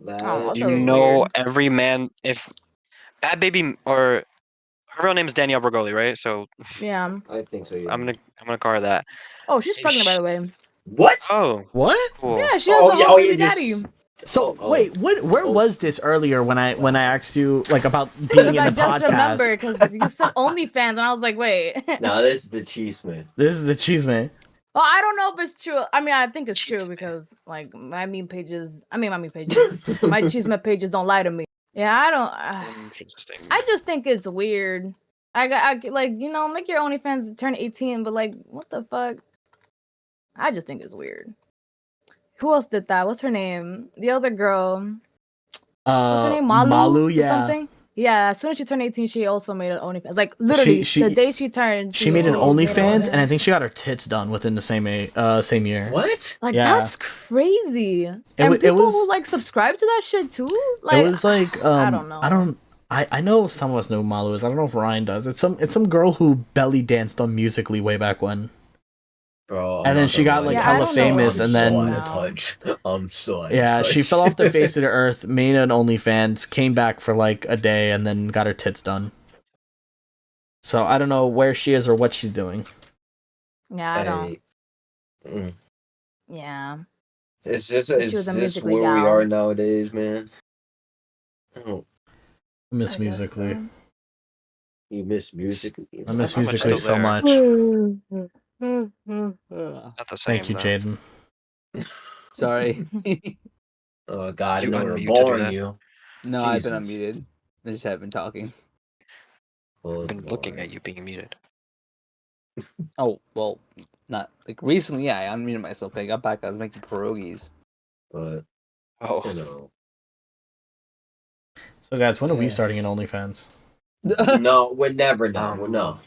That Oh, is what You the- weird. know, weird. every man, if Bad Baby or her real name is Danielle Bergoli, right? So Yeah. I think so. Yeah. I'm gonna call her that. Oh, she's pregnant by the way. What? Oh, What? cool. Yeah, she has a whole baby daddy. just- So Oh, wait, where oh. was this earlier when I asked you like about being in the I just podcast? remember because you said OnlyFans, and I was like, wait. No, this is the cheese man. This is the cheese man. Well, I don't know if it's true. I mean, I think it's true because like my meme pages. My chisme pages don't lie to me. Yeah, I don't. Interesting. I just think it's weird. I like make your OnlyFans turn 18, but like, what the fuck? I just think it's weird. Who else did that? What's her name? The other girl. What's her name? Malu, or yeah. something. Yeah, as soon as she turned 18, she also made an OnlyFans. Like literally, She- the day she turned, She made an Oh, OnlyFans, God. and I think she got her tits done within the same year. What? like Yeah. that's crazy. It And people was- who like subscribe to that shit too. Like It was like I don't know. I know some of us know who Malu is. I don't know if Ryan does. It's some girl who belly danced on Musically way back when. Bro, And then she got, like, hella famous, and then- I'm so out of touch. I'm so out of Yeah, touch. she fell off the face of the earth, made an OnlyFans, came back for like a day, and then got her tits done. So I don't know where she is or what she's doing. Yeah, I don't. Hey, mm. Yeah. It's just She it's was a just Musically where we gal. are nowadays, man. Oh, I miss I guess Musically. so. you miss music. I miss How much Musically still so there? much. Not the same. Thank you, though. Jaden. Sorry. Oh God, I You know we're unmute to do boring that? you. No, I've been Jesus. unmuted. I just haven't been talking. Oh, I've been looking Lord. at you being muted. Oh, well, not like recently. Yeah, I unmuted myself. I got back. I was making pierogies. But Oh, you know, So guys, when are we Yeah. starting an OnlyFans? no, we're never. No, we're no.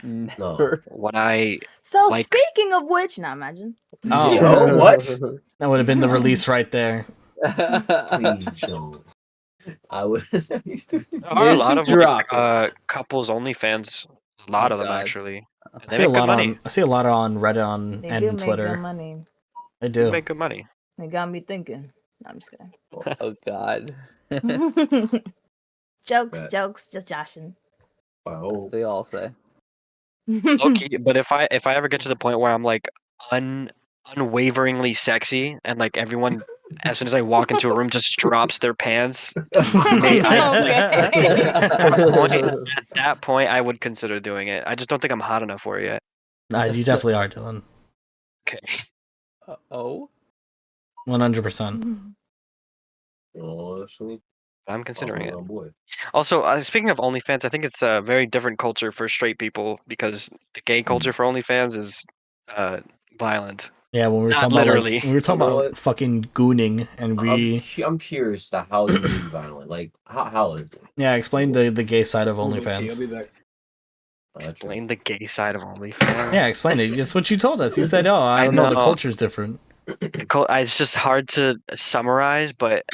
Never. when I So Like- speaking of which, now imagine. Oh. Yo, what? That would have been the release right there. Please don't. I would. there are a It's lot of dropping. couples OnlyFans. A lot Oh, of them God. actually. And I they see a make good lot money. on. I see a lot on Reddit They do and make Twitter. good money. They They do. make good money. They got me thinking. No, I'm just Oh God. kidding. Jokes, Right. jokes, just joshing. That's Wow. what they all say. Low-key, but if I ever get to the point where I'm like unwaveringly sexy and like everyone as soon as I walk into a room just drops their pants, at that point I would consider doing it. I just don't think I'm hot enough for it yet. Nah, you definitely are, Dylan. Okay. Oh. 100%. Honestly, I'm considering it. oh, boy. Also, speaking of OnlyFans, I think it's a very different culture for straight people because the gay culture for OnlyFans is violent. Yeah, when we were Not talking about literally. like, we were talking You know about what? fucking gooning, and I'm curious to how you mean violent. Like, how is it? yeah, explain the gay side of I'll OnlyFans. be back. Explain the gay side of OnlyFans. Yeah, explain it. It's what you told us. You said, "Oh, I I don't know. The know. culture's different." It's just hard to summarize, but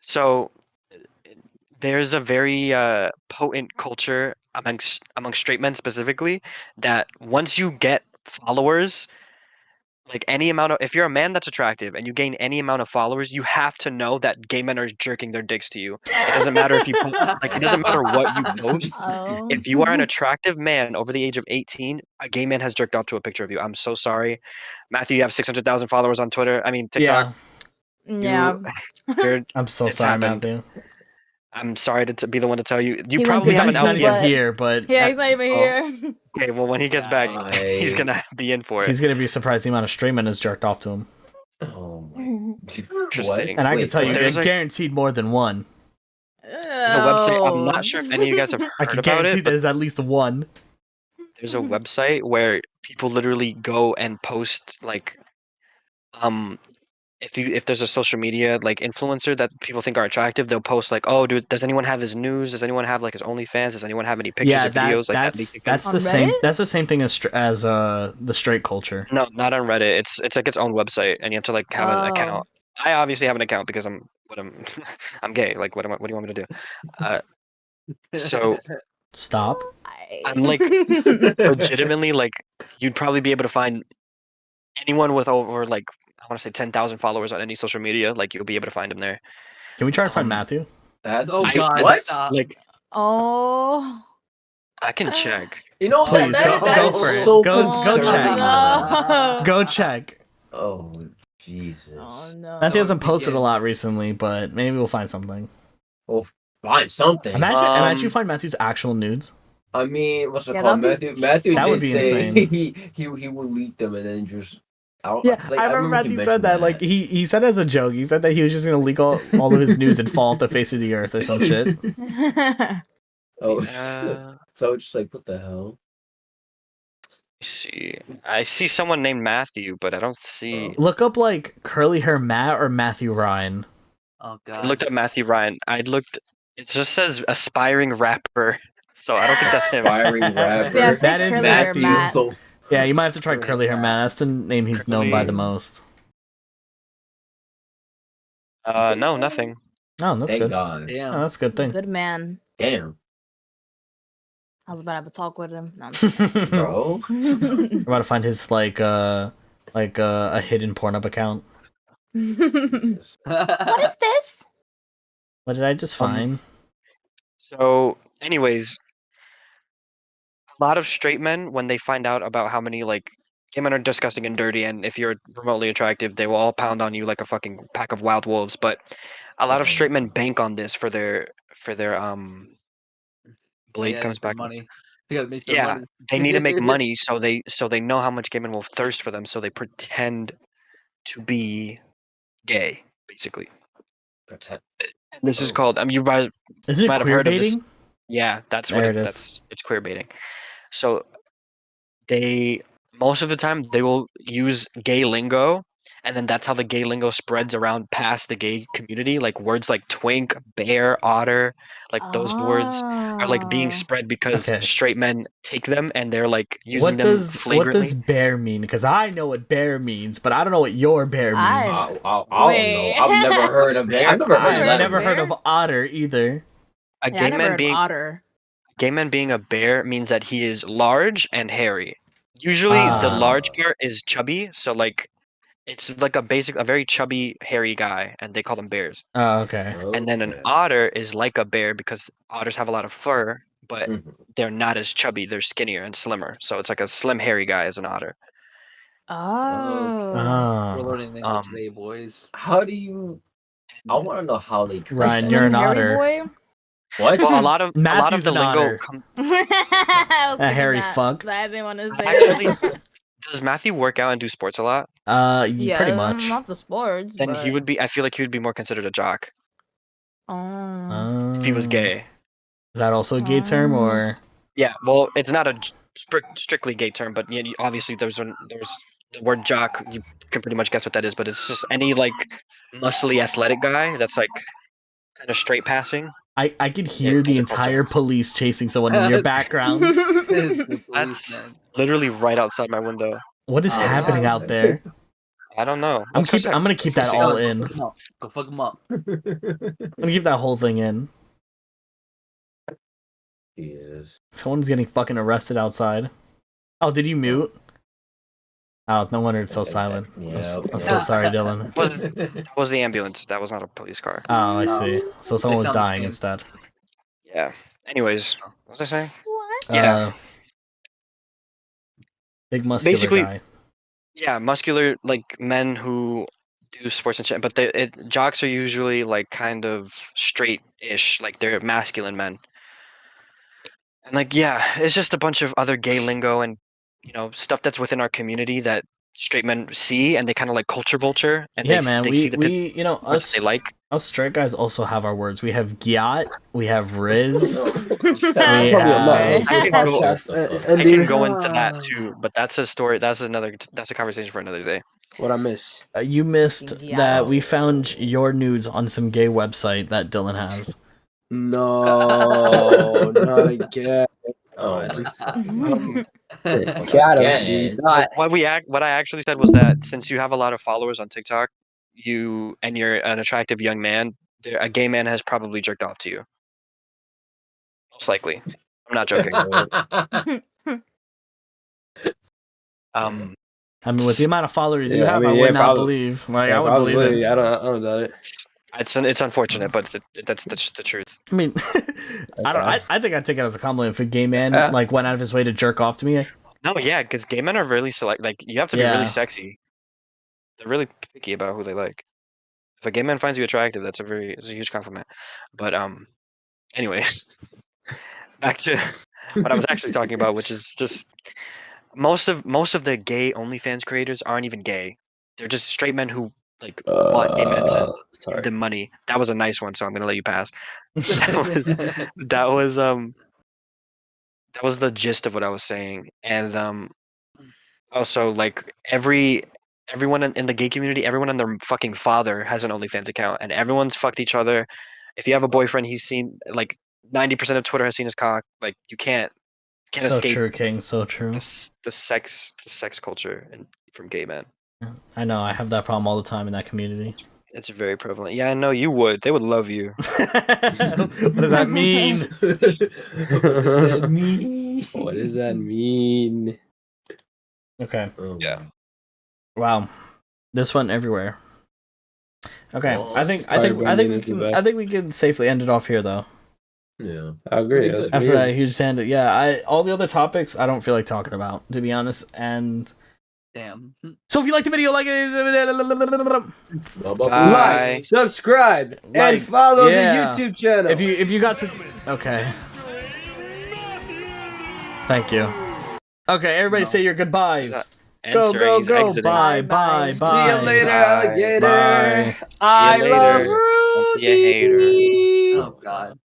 so there's a very potent culture amongst straight men specifically that once you get followers, like any amount of, if you're a man that's attractive and you gain any amount of followers, you have to know that gay men are jerking their dicks to you. It doesn't matter if you like, it doesn't matter what you post. Oh. If you are an attractive man over the age of 18, a gay man has jerked off to a picture of you. I'm so sorry. Matthew, you have 600,000 followers on Twitter. I mean, TikTok. Yeah. You're, I'm so It's sorry, happened. Matthew. I'm sorry to be the one to tell you. You He went probably to haven't some out He's yet. not but- even here, but Yeah, he's not even Oh. here. Okay, well, when he gets back, he's I- gonna be in for it. he's gonna be surprised the amount of straight men has jerked off to him. Oh my Interesting. And I can Wait, tell you, there's it's like- guaranteed more than one. There's a website. I'm not sure if any of you guys have I heard can about guarantee it, but there's at least one. there's a website where people literally go and post like, if there's a social media like influencer that people think are attractive, they'll post like, oh, does anyone have his news? Does anyone have like his OnlyFans? Does anyone have any pictures Yeah, or videos like that? that's On the same. Reddit? That's the same thing as the straight culture. No, not on Reddit. It's like its own website, and you have to like have an account. I obviously have an account because I'm I'm gay. Like, what do you want me to do? So Stop. I'm like legitimately like you'd probably be able to find anyone with over like I want to say 10,000 followers on any social media. Like you'll be able to find them there. Can we try to find Um, Matthew? That's Oh I- God! what? Stop. Like Oh. I can check. You know, Please, that go is for it. so Go concerning. check. No. Go check. Oh Jesus! Oh no. Matthew hasn't would posted a begin. lot recently, but maybe we'll find something. Oh, find something. Imagine you Um, find Matthew's actual nudes. I mean, what's it Yeah, called? that'd Matthew That did would be say insane. he will leak them and then just. Yeah, 'cause I remember he Matthew said mentioned that. Like he said as a joke. He said that he was just gonna leak all of his nudes and fall off the face of the earth or some shit. Oh, uh, so it's just like, what the hell? let's see. I see someone named Matthew, but I don't see. Look up like curly hair Matt or Matthew Ryan. Oh I God! looked at Matthew Ryan. I looked. It just says aspiring rapper, so I don't think that's him. Aspiring rapper. Yeah, say That is curly hair, Matthew. Matt. though. Yeah, you might have to try Curly curly hair hair Matt. That's the name he's known by the Curly- most. No, nothing. Oh, that's Thank good. God. Damn. Oh, that's a good thing. Good man. Damn, I was about to have a talk with him. No, I'm just bro. We're about to find his a hidden Pornhub account. kidding. What is this? What did I just find? So, anyways, a lot of straight men, when they find out about how many like gay men are disgusting and dirty, and if you're remotely attractive, they will all pound on you like a fucking pack of wild wolves. But a lot of Oh, straight men God. bank on this for their Blake Yeah, comes make their back. money. They gotta make their Yeah, money. they need to make money, so they know how much gay men will thirst for them, so they pretend to be gay, basically. Protect- And this is Oh. called. You might Isn't it might have queer heard of this. baiting? Yeah, that's There what it is. it's queer baiting. So they most of the time they will use gay lingo, and then that's how the gay lingo spreads around past the gay community. Like words like twink, bear, otter, like those words are like being Oh. spread because Okay. straight men take them and they're like using What them does flagrantly. bear mean? Because I know what bear means, but I don't know what your bear I- means. I don't know. Wait. I've never heard of that. I've never heard I've of that. never heard bear? of otter either. A Yeah, I never heard of otter. gay man being a bear means that he is large and hairy. Usually the Ah. large part is chubby, so like it's like a very chubby, hairy guy, and they call them bears. Oh, okay. And then an Okay. otter is like a bear because otters have a lot of fur, but Mhm. they're not as chubby. They're skinnier and slimmer. So it's like a slim, hairy guy is an otter. Oh. We're Oh. learning language Um, today, boys. How do you? I want to know how they. A Ryan, slim you're an hairy otter. boy? What? Well, a lot of Matthew's the an lingo otter. comes. I was A thinking hairy that, fuck. but I didn't want to say Actually, it. does Matthew work out and do sports a lot? Yeah, Pretty much. not the sports. Then but... he would be. I feel like he would be more considered a jock Oh. if he was Oh. gay. Is that also a gay term, or? Yeah, well, it's not a strictly gay term, but obviously there's the word jock. You can pretty much guess what that is, but it's just any like muscly athletic guy that's like kind of straight passing. I could hear the those are called entire jocks. police chasing someone in your background. The That's policeman. literally right outside my window. What is Oh, happening wow. out there? I don't know. I'm Let's go check. gonna keep Let's that go all see. in. Go fuck him up. I'm gonna keep that whole thing in. Yes. Someone's getting fucking arrested outside. Oh, did you mute? Oh, no wonder it's so silent. I'm so sorry, Dillon. That was the ambulance. That was not a police car. Oh, I see. So someone was sound the dying same. instead. Yeah. Anyways, what was I saying? What? Yeah. Big muscular Basically- guy. Yeah, muscular like men who do sports and shit, but jocks are usually like kind of straight-ish, like they're masculine men. And like yeah, it's just a bunch of other gay lingo and stuff that's within our community that straight men see, and they kind of like culture vulture, and Yeah, man. they see the We you know us they like. us straight guys also have our words. We have gyat, we have riz. Probably a have- lot. I can go- Podcast, I can go into that too, but that's a story. That's a conversation for another day. What I miss? You missed Yeah. that we found your nudes on some gay website that Dillon has. No, not again. Oh, Got again. What I actually said was that since you have a lot of followers on TikTok, you're an attractive young man, a gay man has probably jerked off to you. Most likely. I'm not joking. I mean, with the amount of followers you Yeah, I have, mean, I yeah, would not probably- believe. Like, I would believe it. I don't doubt it. It's unfortunate, but that's the truth. I mean, I think I'd take it as a compliment if a gay man Yeah. like went out of his way to jerk off to me. No, yeah, because gay men are really select. Like you have to be Yeah. really sexy. They're really picky about who they like. If a gay man finds you attractive, it's a huge compliment. But anyways, back to what I was actually talking about, which is just most of the gay OnlyFans creators aren't even gay. They're just straight men who like want gay men to give Sorry. them money. That was a nice one, so I'm gonna let you pass. That was the gist of what I was saying, and also like everyone in the gay community, everyone and their fucking father has an OnlyFans account, and everyone's fucked each other. If you have a boyfriend, he's seen like 90% of Twitter has seen his cock. Like you can't So escape true, King. So true. the sex culture and from gay men. I know. I have that problem all the time in that community. It's very prevalent. Yeah, I know you would. They would love you. What does that mean? What does that mean? Okay. Yeah. Wow. This went everywhere. Okay. Well, I think branding is the best. we can safely end it off here though. Yeah. I agree. That's After weird. that huge tangent, yeah. All the other topics I don't feel like talking about, to be honest. And Damn. so if you like the video, like it. Bye. Like, subscribe, Like, and follow yeah. the YouTube channel. If you got to, okay. Thank you. Okay, everybody say your goodbyes. Go, Entering, go, he's go. exiting. Bye, Bye, bye, bye. See bye. you later, Bye. alligator. Bye. I See you love later. Ruthie. Don't be a hater. Oh god.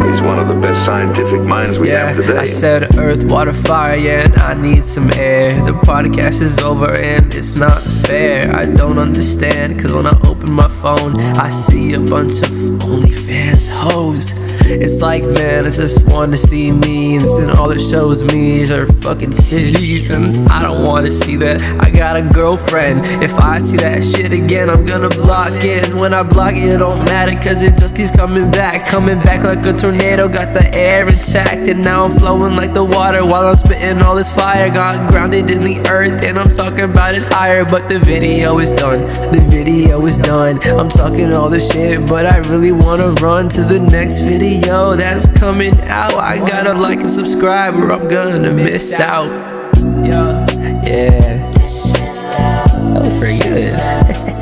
He's one of the best scientific minds we have today. I said earth, water, fire, yeah, and I need some air. The podcast is over and it's not fair. I don't understand, cause when I open my phone, I see a bunch of OnlyFans hoes. It's like, man, I just wanna see memes, and all it shows me is her fucking titties, and I don't wanna see that. I got a girlfriend. If I see that shit again, I'm gonna block it. And when I block it, it don't matter, cause it just keeps coming back like a tornado. Got the air intact, and now I'm flowing like the water while I'm spitting all this fire. Got grounded in the earth, and I'm talking about it higher. But the video is done. The video is done. I'm talking all this shit, but I really wanna run to the next video that's coming out. I gotta like and subscribe, or I'm gonna miss out. Yeah, that was pretty good.